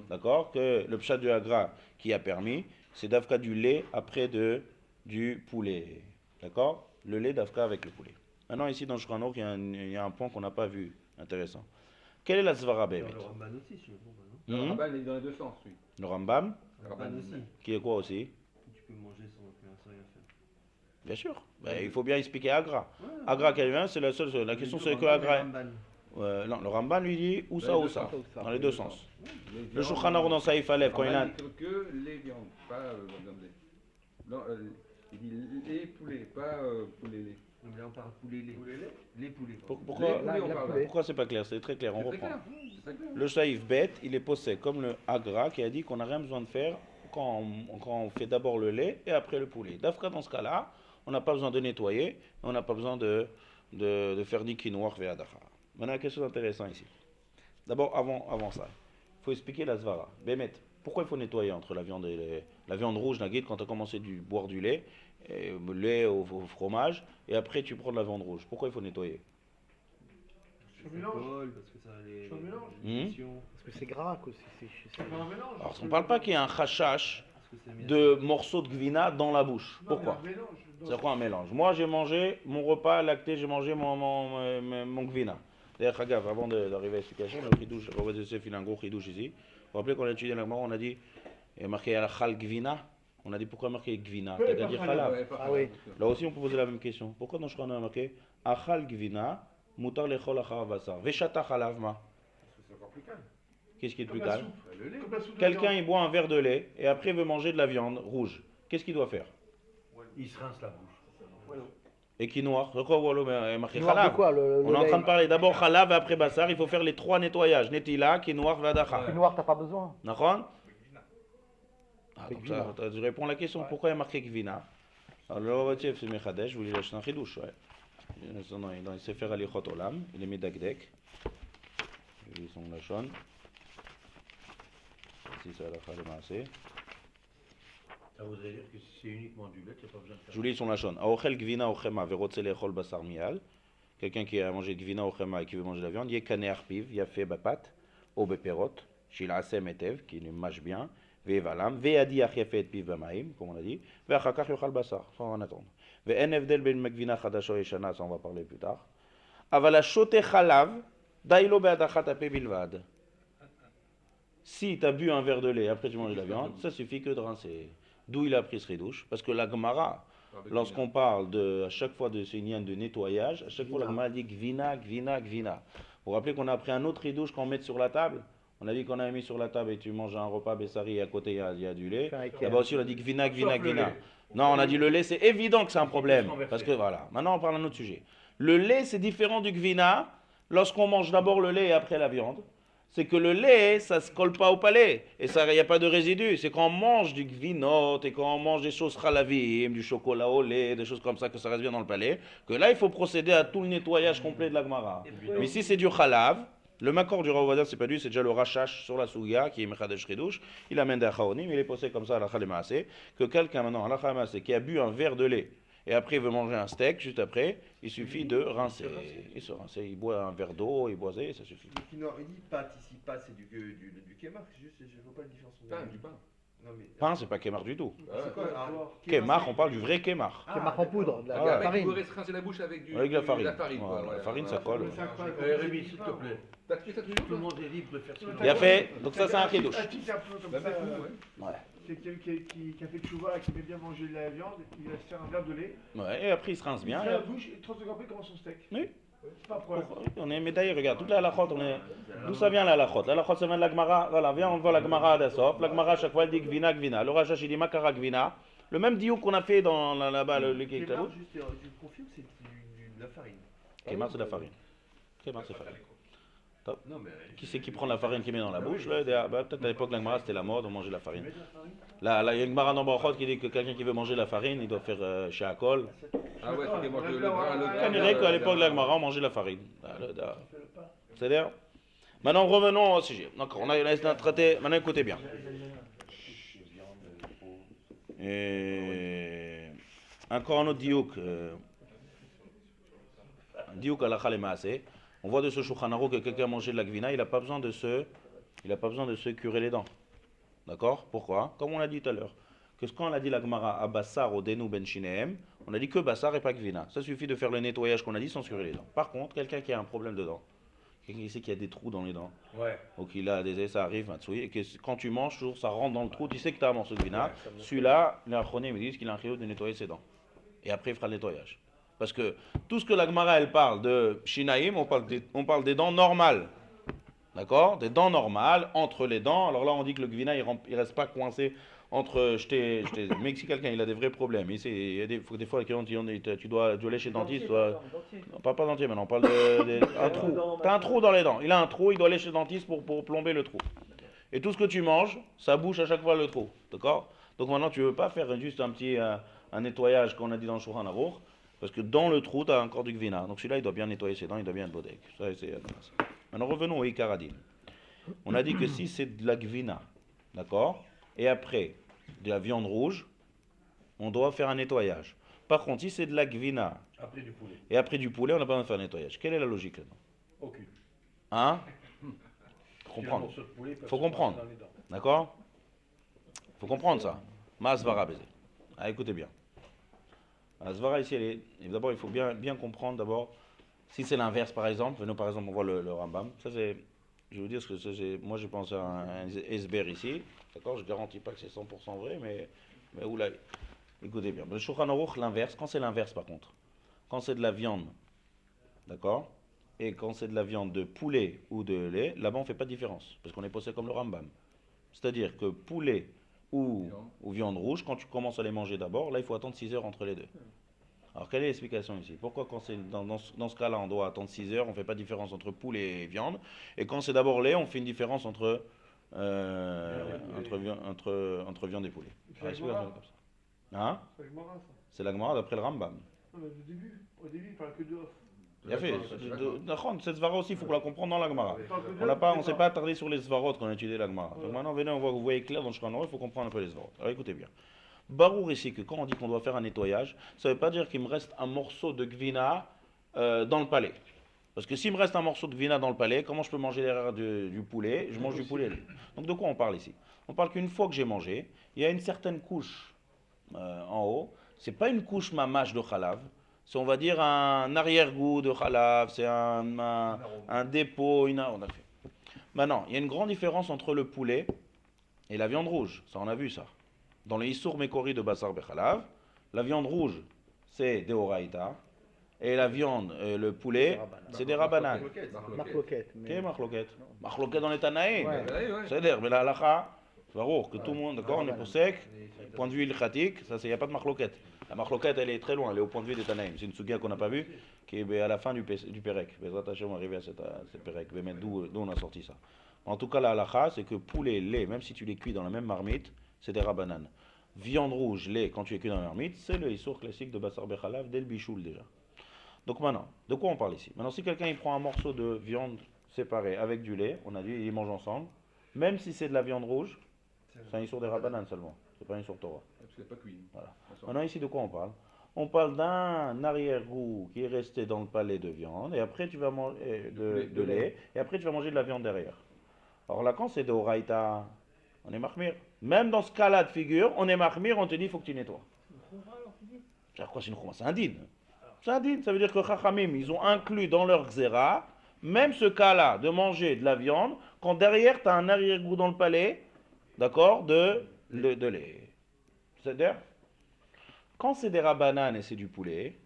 D'accord? Que le Pshat du Agra qui a permis, c'est d'Afka du lait après du poulet. D'accord? Le lait d'Afka avec le poulet. Maintenant, ici dans le Shulchan Aruch, il y a un point qu'on n'a pas vu. Intéressant. Quelle est la Svara Bémet? Le Ramban aussi, si je comprends. Le Rambam est dans les deux sens, oui. Le Rambam, Le Ramban aussi. qui est quoi aussi? Tu peux manger sans rien faire. Bien sûr. Ben, il faut bien expliquer Agra. Agra qui vient, c'est la seule. La question c'est que Agra. Non, le Ramban lui dit ou ça ou ça. Dans les deux sens. Le Shulchan Aruch dans Saïf Aleph, quand il a. Que les viandes, pas non, il dit les poulets, pas poulet lait. Non, mais là on parle poulet lait. Les poulets. Pourquoi c'est pas clair? C'est très clair, on reprend. Le Saïf Bet, il est posé comme le Agra qui a dit qu'on n'a rien besoin de faire quand on fait d'abord le lait et après le poulet. D'Afka, dans ce cas-là, on n'a pas besoin de nettoyer, on n'a pas besoin de faire ni quinoa ve'adacha. Maintenant, quelque chose d'intéressant ici. D'abord, avant ça, il faut expliquer la Zvara. Bémet, pourquoi il faut nettoyer entre la viande et la viande rouge, la guide, quand tu as commencé à boire du lait, lait au fromage, et après tu prends de la viande rouge. Pourquoi il faut nettoyer? colle, parce que ça a les émissions. Parce que c'est gras aussi. Ça fait un mélange. Alors, on ne parle pas qu'il y a un chachash de morceaux de gvina dans la bouche. Pourquoi? C'est quoi un mélange? Moi, j'ai mangé mon repas lacté, j'ai mangé mon gvina. D'ailleurs, avant d'arriver à l'explication, le chidouche, Robert Yosef, il a un gros chidouche ici. Vous vous rappelez qu'on a étudié la Gemara, on a dit, il y a marqué al chal gvina. On a dit pourquoi marqué gvina? T'as qu'à dire chalav. Ah oui. Là aussi, on peut poser la même question. Pourquoi dans Shulchan on a marqué achal gvina, mutar lechol acharav basar, veshata chalav ma? C'est encore plus calme. Qu'est-ce qui est le plus calme? Le lait. Quelqu'un il boit un verre de lait et après veut manger de la viande rouge. Qu'est-ce qu'il doit faire? Il se rince la bouche. Et qui noir? Pourquoi marqué Noir de chalav? quoi, On est en train de parler d'abord chalav et après basar. Il faut faire les trois nettoyages. Netila, qui noir, vadacha. Le noir, t'as pas besoin. D'accord? Donc ça, je réponds à la question. Pourquoi il y a marqué gvina? Alors le Rav c'est Mechadesh, je voulais lâcher un chidouche. Dans les Sefer Alichot Olam, il est mis d'Agdek. Ils sont lachon. Si ça la fait le maasé. Ça voudrait dire que si c'est uniquement du lait, tu n'as pas besoin de faire. Je vous lis son lachon. Aochel gvina ochema verotze lechol basar mial. Quelqu'un qui a mangé gvina ochema et qui veut manger de la viande, yekane arpiv, yafé bapat, ou beperot, shil asem etev, qui le mâche bien, ve'valam, ve'adi achefet piv bamaim, comme on a dit, ve'achakach yochal basar, sans en attendre. Ve'en evdel ben mekvina chadasho yeshana, ça on va parler plus tard. Avala shote chalav, dailo be'adachat ape bilvad. Si tu as bu un verre de lait après tu manges de la viande, ça suffit que de rincer. D'où il a pris ce ridouche? Parce que la Gemara, lorsqu'on parle à chaque fois de ces niens de nettoyage, à chaque fois la Gemara dit gvina, gvina, gvina. Vous vous rappelez qu'on a pris un autre ridouche qu'on met sur la table? On a dit qu'on a mis sur la table et tu manges un repas Bessari et à côté il y a du lait. Là-bas aussi on a dit gvina, gvina, gvina. Non, on a dit le lait, c'est évident que c'est un problème. Parce que voilà, maintenant on parle d'un autre sujet. Le lait c'est différent du gvina lorsqu'on mange d'abord le lait et après la viande. C'est que le lait, ça ne se colle pas au palais. Et il n'y a pas de résidus. C'est quand on mange du gvinot et quand on mange des choses chalavim, du chocolat au lait, des choses comme ça, que ça reste bien dans le palais, que là, il faut procéder à tout le nettoyage complet de la Gemara. Mais si c'est du chalav, le makor du Rav Ovadia, c'est pas lui, c'est déjà le rachash sur la souya, qui est Mechadesh Ridouche. Il amène des chaonim, il est posé comme ça à la Khalemaase, que quelqu'un maintenant, à la Khalemaase, qui a bu un verre de lait, et après il veut manger un steak, juste après, il suffit de rincer. Il se rince, il boit un verre d'eau, il boit ça, ça suffit. Il dit participe pas, c'est du kémar, juste, je ne vois pas la différence. Du pain. Non, mais... Pain, c'est pas kémar du tout. C'est quoi Kémar, on parle du vrai kémar. Kémar en poudre, de la Avec, farine. il pourrait se rincer la bouche avec la farine. La farine, quoi, Ouais, ouais, la farine, ouais, ça colle. Rémi, s'il te plaît. T'as fait ça toujours? Tout le monde est libre de faire ce qu'il Il a fait, donc ça c'est un chidouche. Un type un peu comme ça, quelqu'un qui a fait de chouva et qui aimait bien manger de la viande, il va se faire un verre de lait. Ouais, et après il se rince Il bien. fait la bouche et 30 secondes après il commence son steak. Oui. C'est pas un problème. On est médaillé, regarde, toute la halachot, on est... D'où ça vient la halachot? La halachot, ça vient de la Gemara. Voilà, viens, on voit la Gemara à Dassof. La Gemara, à chaque fois, elle dit gvina, gvina. Le Rachash, il dit makara gvina. Le même diouk qu'on a fait dans là-bas, le liquide. Kémar, juste, je confirme, c'est de la farine. Kémar, c'est de la farine. Kémar, c'est farine. Top. Non, mais... Qui c'est qui prend la farine qui met dans la bouche là? Peut-être à l'époque, la Gemara, c'était la mode, on mangeait de la farine. Là, il y a une Gemara dans Barachot qui dit que quelqu'un qui veut manger de la farine, il doit faire chez Akol. Ah ouais, c'est manger le grain. On dirait qu'à l'époque de la Gemara, on mangeait de la farine. C'est-à-dire? Maintenant, revenons au sujet. Donc, on a traité. Maintenant, écoutez bien. Et... Encore un autre diouk. Un diouk à la Khalemaase. On voit de ce Shulchan Aruch que quelqu'un a mangé de la gvina, il n'a pas besoin de se curer les dents. D'accord? Pourquoi? Comme on l'a dit tout à l'heure. Que quand on a dit la Gemara à Bassar au Denu Ben Shinehem, on a dit que Bassar et pas gvina. Ça suffit de faire le nettoyage qu'on a dit sans se curer les dents. Par contre, quelqu'un qui a un problème de dents, quelqu'un qui sait qu'il y a des trous dans les dents, ou qu'il a ça arrive, Matsui, et que quand tu manges, toujours ça rentre dans le trou, tu sais que tu as un morceau de gvina. Celui-là, les achronim me disent qu'il a un chiyuv de nettoyer ses dents. Et après, il fera le nettoyage. Parce que tout ce que la Gemara elle parle de Shinaïm, on parle des dents normales. D'accord? Des dents normales, entre les dents. Alors là, on dit que le gvina, il reste pas coincé entre. Mais si quelqu'un il a des vrais problèmes, il y a des fois, tu dois aller chez le dentiste. Non, pas dentier maintenant, on parle d'un trou. Tu as un trou dans les dents. Il a un trou, il doit aller chez le dentiste pour plomber le trou. Et tout ce que tu manges, ça bouche à chaque fois le trou. D'accord? Donc maintenant, tu ne veux pas faire juste un nettoyage qu'on a dit dans le Shulchan Aruch. Parce que dans le trou, tu as encore du gvina. Donc celui-là, il doit bien nettoyer ses dents, il doit bien être bodek. Maintenant, revenons au Ikaradin. On a dit que si c'est de la gvina, d'accord, et après de la viande rouge, on doit faire un nettoyage. Par contre, si c'est de la gvina après du poulet. et après du poulet, on n'a pas besoin de faire un nettoyage. Quelle est la logique là-dedans? Aucune. Hein? Faut comprendre. Faut comprendre. D'accord? Faut comprendre ça. Ma'asvara baiser. Ah, écoutez bien. Ma'asvara ici, d'abord, il faut bien comprendre d'abord. Si c'est l'inverse, par exemple, nous, par exemple, on voit le Rambam. Ça, c'est, je vais vous dire ce que c'est. Moi, je pense à un esber ici. D'accord? Je ne garantis pas que c'est 100% vrai, mais oula. Écoutez bien. Le Shulchan Aruch, l'inverse. Quand c'est l'inverse, par contre, quand c'est de la viande, d'accord? Et quand c'est de la viande de poulet ou de lait, là-bas, on ne fait pas de différence. Parce qu'on est posé comme le Rambam. C'est-à-dire que poulet ou viande rouge, quand tu commences à les manger d'abord, là, il faut attendre 6 heures entre les deux. Alors, quelle est l'explication ici? Pourquoi, quand c'est dans ce cas-là, on doit attendre 6 heures, on ne fait pas de différence entre poulet et viande? Et quand c'est d'abord lait, on fait une différence entre viande et poulet. C'est la Gemara. Hein? C'est la Gemara, ça. C'est la Gemara d'après le Rambam. Non, mais au début, il parle que de off. Il a fait. Cette svara aussi, il faut qu'on la comprenne dans la Gemara. On ne s'est pas attardé sur les svarot quand on a étudié la Gemara. Donc maintenant, venez, vous voyez clair dans le Shulchan Aruch, il faut comprendre un peu les svarot. Alors écoutez bien. Barour ici, que quand on dit qu'on doit faire un nettoyage, ça ne veut pas dire qu'il me reste un morceau de gvina dans le palais. Parce que s'il me reste un morceau de gvina dans le palais, comment je peux manger derrière du poulet? Je mange du poulet. Donc de quoi on parle ici? On parle qu'une fois que j'ai mangé, il y a une certaine couche en haut. C'est pas une couche mamache de khalav. C'est, on va dire, un arrière-goût de khalav, c'est un dépôt, on a fait. Maintenant, il y a une grande différence entre le poulet et la viande rouge. Ça, on a vu ça. Dans les Issour Mekori de Basar Bechalav, la viande rouge, c'est des Horaïta, et la viande, le poulet, c'est des Rabanan. Marloquette. Qu'est-ce que Marloquette? Marloquette dans les Tanaïm. C'est-à-dire, mais la halakha, c'est que tout le monde, d'accord, on est pour sec, point de vue ilchatik, ça, il n'y a pas de Marloquette. La marloquette, elle est très loin, elle est au point de vue des Tanaïm. C'est une sugia qu'on n'a pas vue, qui est à la fin du Pérec. Bezrat Hashem, on va arriver à cette Pérec. D'où on a sorti ça. En tout cas, la halakha, c'est que poulet, lait, même si tu les cuis dans la même marmite, c'est des rabananes. Viande rouge, lait, quand tu les cuis dans la marmite, c'est le issour classique de Basar Bechalav, dès le bichoul déjà. Donc maintenant, de quoi on parle ici? Maintenant, si quelqu'un il prend un morceau de viande séparé avec du lait, on a dit, ils mangent ensemble, même si c'est de la viande rouge, c'est un issour des rabananes seulement. C'est pas un issour Torah. Parce que c'est pas cuit. Voilà. Maintenant, ici, de quoi on parle? On parle d'un arrière-goût qui est resté dans le palais de viande, et après tu vas manger de lait, et après tu vas manger de la viande derrière. Alors là, quand c'est de Horaïta, on est mahmir. Même dans ce cas-là de figure, on est mahmir, on te dit, il faut que tu nettoies. C'est quoi, c'est une khouma? C'est un din. C'est un din, ça veut dire que Chachamim, ils ont inclus dans leur xéra, même ce cas-là, de manger de la viande, quand derrière, tu as un arrière-goût dans le palais, d'accord, de lait. C'est-à-dire, quand c'est des rabananes et c'est du poulet,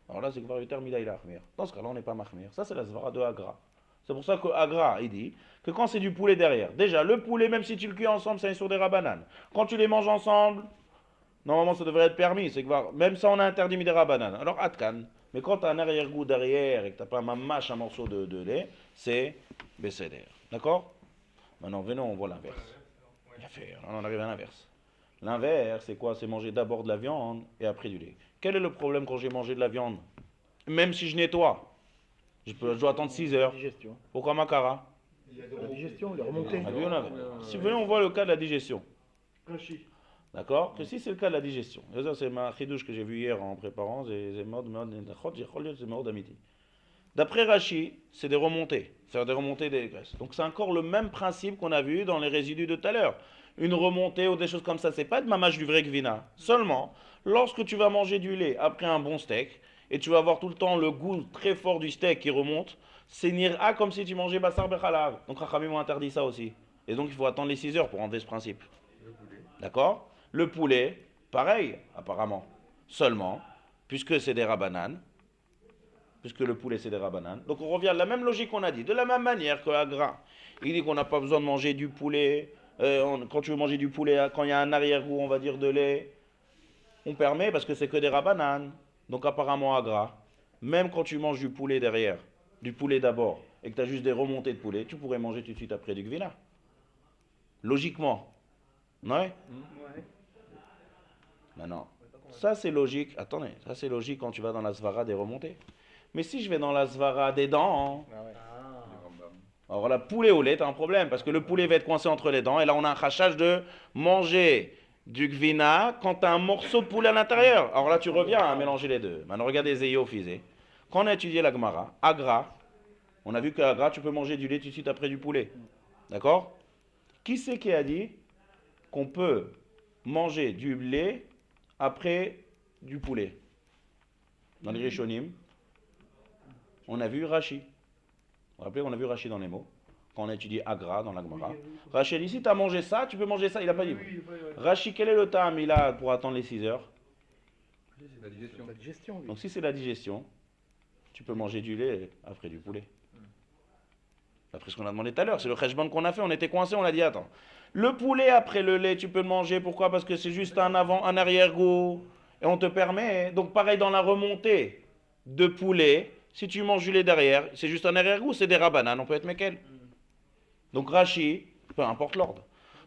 alors là, c'est que Variter Mida il a Achmir. Dans ce cas-là, on n'est pas mahmir. Ça, c'est la svara de Agra. C'est pour ça que Agra, il dit que quand c'est du poulet derrière, déjà, le poulet, même si tu le cuis ensemble, c'est sur des rabananes. Quand tu les manges ensemble, normalement, ça devrait être permis. C'est que même ça, on a interdit des rabananes. Alors, Atkan. Mais quand tu as un arrière-goût derrière et que tu n'as pas un morceau de lait, c'est Besséder. D'accord? Maintenant, venons, on voit l'inverse. On arrive à l'inverse. L'inverse, c'est quoi? C'est manger d'abord de la viande et après du lait. Quel est le problème quand j'ai mangé de la viande? Même si je nettoie, je dois attendre 6 heures. Digestion. Pourquoi Makara? La digestion, les remontées. Si vous voulez, on voit le cas de la digestion. Rachid. D'accord? Que si c'est le cas de la digestion. Ça, c'est ma chidouche que j'ai vu hier en préparant. D'après Rashi, c'est des remontées. C'est des remontées des graisses. Donc c'est encore le même principe qu'on a vu dans les résidus de tout à l'heure. Une remontée ou des choses comme ça, c'est pas de mamage du vrai gvina. Seulement, lorsque tu vas manger du lait après un bon steak, et tu vas avoir tout le temps le goût très fort du steak qui remonte, c'est nira comme si tu mangeais basar bechalav. Donc Rachamim ont interdit ça aussi. Et donc il faut attendre les 6 heures pour enlever ce principe. D'accord? Le poulet, pareil, apparemment. Seulement, puisque c'est des rabananes, puisque le poulet c'est des rabananes. Donc on revient à la même logique qu'on a dit. De la même manière que Agra, il dit qu'on n'a pas besoin de manger du poulet. Quand tu veux manger du poulet, quand il y a un arrière-goût, on va dire de lait, on permet parce que c'est que des rabananes. Donc apparemment Agra, même quand tu manges du poulet derrière, du poulet d'abord, et que tu as juste des remontées de poulet, tu pourrais manger tout de suite après du gvina. Logiquement. Ouais? Maintenant, ça c'est logique. Attendez, ça c'est logique quand tu vas dans la svara des remontées. Mais si je vais dans la svara des dents, alors là, poulet au lait, tu as un problème, parce que le poulet va être coincé entre les dents, et là on a un rachage de manger du gvina quand tu as un morceau de poulet à l'intérieur. Alors là tu reviens à mélanger les deux. Maintenant regardez Zeyo Fizé. Quand on a étudié la Gemara, Agra, On a vu qu'à gras, tu peux manger du lait tout de suite après du poulet. D'accord? Qui c'est qui a dit qu'on peut manger du lait après du poulet? Dans les Rishonim, on a vu Rashi. Vous vous rappelez, on a vu Rashi dans les mots. Quand on a étudié Agra dans la Gemara. Rashi dit, si tu as mangé ça, tu peux manger ça. Il n'a pas dit. Rashi, quel est le temps il a pour attendre les 6 heures? C'est la digestion. La digestion, lui. Donc si c'est la digestion, tu peux manger du lait après du poulet. Après ce qu'on a demandé tout à l'heure, c'est le cheshbon qu'on a fait, on était coincé, on a dit attends. Le poulet après le lait, tu peux le manger, pourquoi? Parce que c'est juste un arrière-goût. Et on te permet, donc pareil dans la remontée de poulet, si tu manges du lait derrière, c'est juste un arrière-goût, c'est des rabanan, on peut être mekel. Donc Rashi, peu importe l'ordre.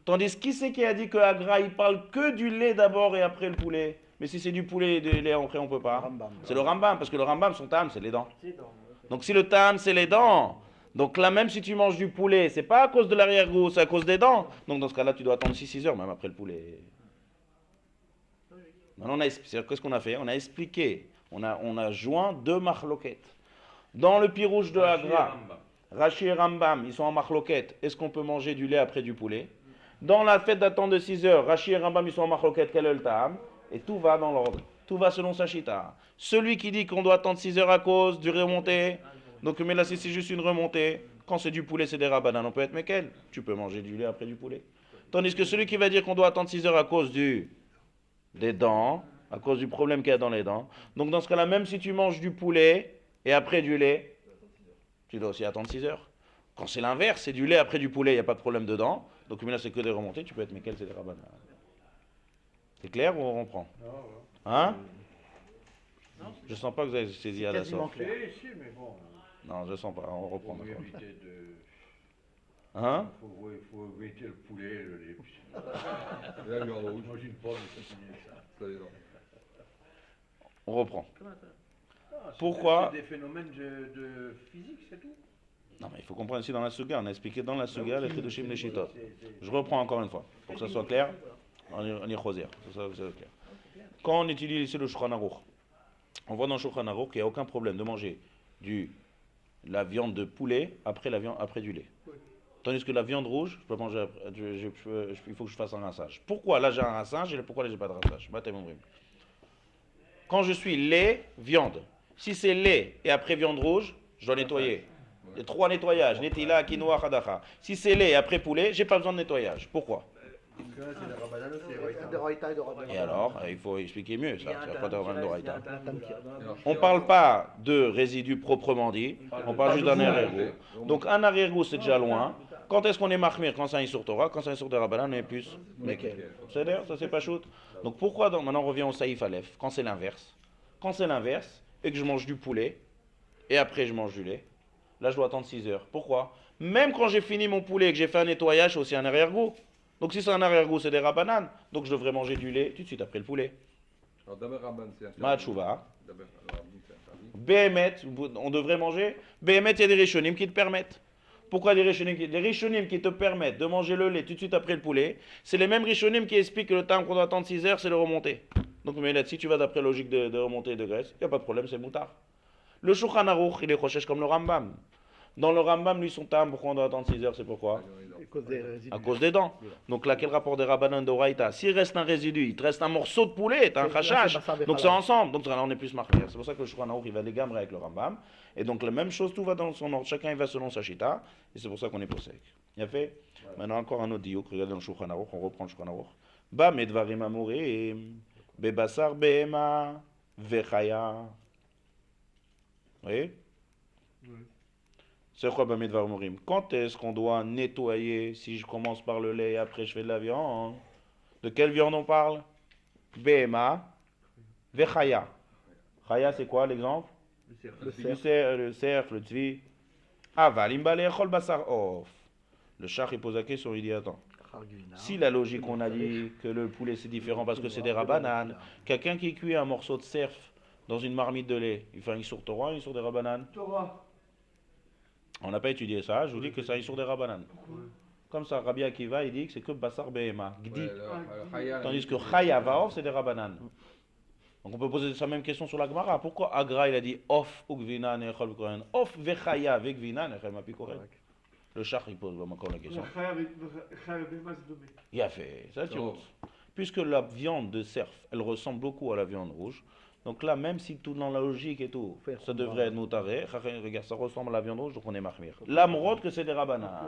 Tandis qui c'est qui a dit que Agra, il parle que du lait d'abord et après le poulet? Mais si c'est du poulet et du lait après, on peut pas. C'est le Rambam, parce que le Rambam, son tam, c'est les dents. Donc si le tam, c'est les dents, donc là, même si tu manges du poulet, c'est pas à cause de l'arrière-goût, c'est à cause des dents. Donc dans ce cas-là, tu dois attendre 6 heures, même après le poulet. Maintenant, qu'est-ce qu'on a fait? On a expliqué, on a joint 2 marloquettes. Dans le pirouche de Agra, Rashi et Rambam, ils sont en marloquette. Est-ce qu'on peut manger du lait après du poulet? Dans la fête d'attente de 6 heures, Rashi et Rambam, ils sont en marloquette. Quel est le tam? Et tout va dans l'ordre. Tout va selon sa chita. Celui qui dit qu'on doit attendre 6 heures à cause du remonté, donc mais là si c'est juste une remontée, quand c'est du poulet, c'est des rabanan, on peut être mekel. Tu peux manger du lait après du poulet. Tandis que celui qui va dire qu'on doit attendre 6 heures à cause des dents, à cause du problème qu'il y a dans les dents, donc dans ce cas-là, même si tu manges du poulet et après du lait, tu dois aussi attendre 6 heures. Quand c'est l'inverse, c'est du lait après du poulet, il n'y a pas de problème dedans, donc mais là c'est que des remontées, tu peux être mekel, c'est des rabanan. C'est clair ou on reprend? Hein? Je sens pas que vous avez saisi à la sorte. Non, je sens pas, on reprend. Hein? Il faut éviter le poulet, le lait. Là, il y aura J'imagine pas, mais ça finit ça. On reprend. Ah, Pourquoi? C'est des phénomènes de physique, c'est tout. Non, mais il faut comprendre ici dans la Suga. On a expliqué dans la Suga les Chidushim les Shitot. Je reprends encore une fois, pour que ça soit clair. On y choisir, ça soit clair. Quand on utilise ici le Shulchan Aruch, on voit dans le Shulchan Aruch qu'il n'y a aucun problème de manger la viande de poulet après du lait. Tandis que la viande rouge, je peux manger après, il faut que je fasse un rinçage. Pourquoi là j'ai un rinçage et pourquoi là j'ai pas de rinçage? Quand je suis lait, viande. Si c'est lait et après viande rouge, je dois nettoyer. Il y a 3 nettoyages. Netila, quinoa, hadacha. Si c'est lait et après poulet, j'ai pas besoin de nettoyage. Pourquoi? Et alors, il faut expliquer mieux ça. On ne parle pas de résidus proprement dit, on parle juste d'un arrière-goût. Donc un arrière-goût c'est déjà loin. Quand est-ce qu'on est marmire? Quand c'est un Issour Torah, quand c'est un Issour de Rabbanan, on est plus Mekel. C'est d'ailleurs, ça c'est pas shoot. Donc pourquoi, maintenant on revient au Saïf Aleph, quand c'est l'inverse? Quand c'est l'inverse, et que je mange du poulet, et après je mange du lait, là je dois attendre 6 heures. Pourquoi? Même quand j'ai fini mon poulet et que j'ai fait un nettoyage, c'est aussi un arrière-goût. Donc si c'est un arrière-goût, c'est des rabbanan. Donc je devrais manger du lait tout de suite après le poulet. Alors d'abord Rabban, c'est interdit. Ma'atchouva. Behemet, on devrait manger. Behemet, il y a des rishonim qui te permettent. Pourquoi les rishonim qui te permettent de manger le lait tout de suite après le poulet? C'est les mêmes rishonim qui expliquent que le temps qu'on doit attendre 6 heures, c'est le remonter. Donc mais là, si tu vas d'après la logique de remontée de graisse, il n'y a pas de problème, c'est moutard. Le Shulchan Aruch, il est chochesh comme le Rambam. Dans le Rambam, lui, son tam, pourquoi on doit attendre 6 heures, c'est pourquoi? À cause des dents. Donc là, quel rapport des rabbanan d'Oraïta? S'il reste un résidu, il te reste un morceau de poulet, t'as un chachash, donc c'est ensemble. Donc là, on est plus marqué. C'est pour ça que le Shulchan Aruch, il va dégamer avec le Rambam. Et donc la même chose, tout va dans son ordre. Chacun, il va selon sa chita. Et c'est pour ça qu'on est possèque. Il a fait. Maintenant, encore un autre diouk. Regardez dans le Shulchan Aruch, on reprend le Shulchan Aruch. Ba medvarim amurim, bebasar behema, vechaya. Vous voyez? C'est quoi Bamidvar Morim? Quand est-ce qu'on doit nettoyer si je commence par le lait et après je fais de la viande? De quelle viande on parle? Behema, Vechaya. Chaya, c'est quoi l'exemple? Le cerf, le tzvi. Aval, imbale, chol basar off. Le char, il pose la question, il dit attends. Si la logique, on a dit que le poulet c'est différent parce que c'est des rabbanan, quelqu'un qui cuit un morceau de cerf dans une marmite de lait, il fait un Issour Torah, un Issour des rabbanan? On n'a pas étudié ça, je vous dis que c'est un Issour des rabbanan. Comme ça, Rabbi Akiva, il dit que c'est que Basar Behema, Gdi. Tandis que Chaya Vaof, c'est des rabbanan. Donc on peut poser sa même question sur la Gemara. Pourquoi Agra il a dit off ou gvina nechol bikoren? Off vechaya avec gvina nechol ma bikoren. Le char il pose encore la question. Il a fait, ça tu vois. Puisque la viande de cerf, elle ressemble beaucoup à la viande rouge. Donc là, même si tout dans la logique et tout, ça devrait être moutaré, regarde, ça ressemble à la viande rouge, donc on est mahmir. L'amrod que c'est des rabanas.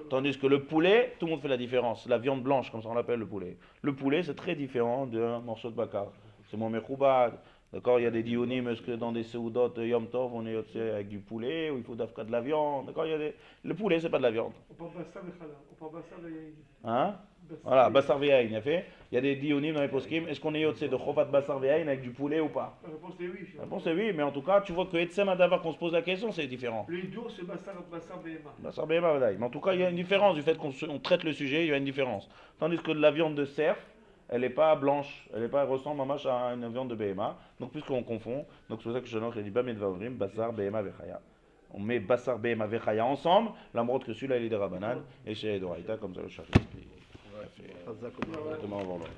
Tandis que le poulet, tout le monde fait la différence. La viande blanche, comme ça on l'appelle le poulet. Le poulet, c'est très différent d'un morceau de bakar. C'est mon mechoubad. D'accord, il y a des dionim, est-ce que dans des seudot Yom Tov, on est avec du poulet, ou il faut d'afka de la viande. D'accord, il y a des... Le poulet, c'est pas de la viande. Hein? Voilà, Bassar Veyain, il y a fait. Il y a des dionim dans les poskim. Est-ce qu'on est yotzé de Chovat Bassar Veyain avec du poulet ou pas? La réponse est oui. La réponse est oui, mais en tout cas, tu vois que Etzem Adavar, qu'on se pose la question, c'est différent. Le hidour, c'est Bassar Behema. Bassar Behema, voilà. Mais en tout cas, il y a une différence du fait qu'on traite le sujet, il y a une différence. Tandis que de la viande de cerf, elle n'est pas blanche, elle ressemble à une viande de Behema. Donc, puisqu'on confond, donc c'est pour ça que je a dit Bamidva Ovrim, Bassar Behema Vechaya. On met Bassar Behema Vechaya ensemble, la mrotte que celui-là il est de Rabanan, et chez Edoraïta, comme ça le chapitre. Exactement avant l'autre.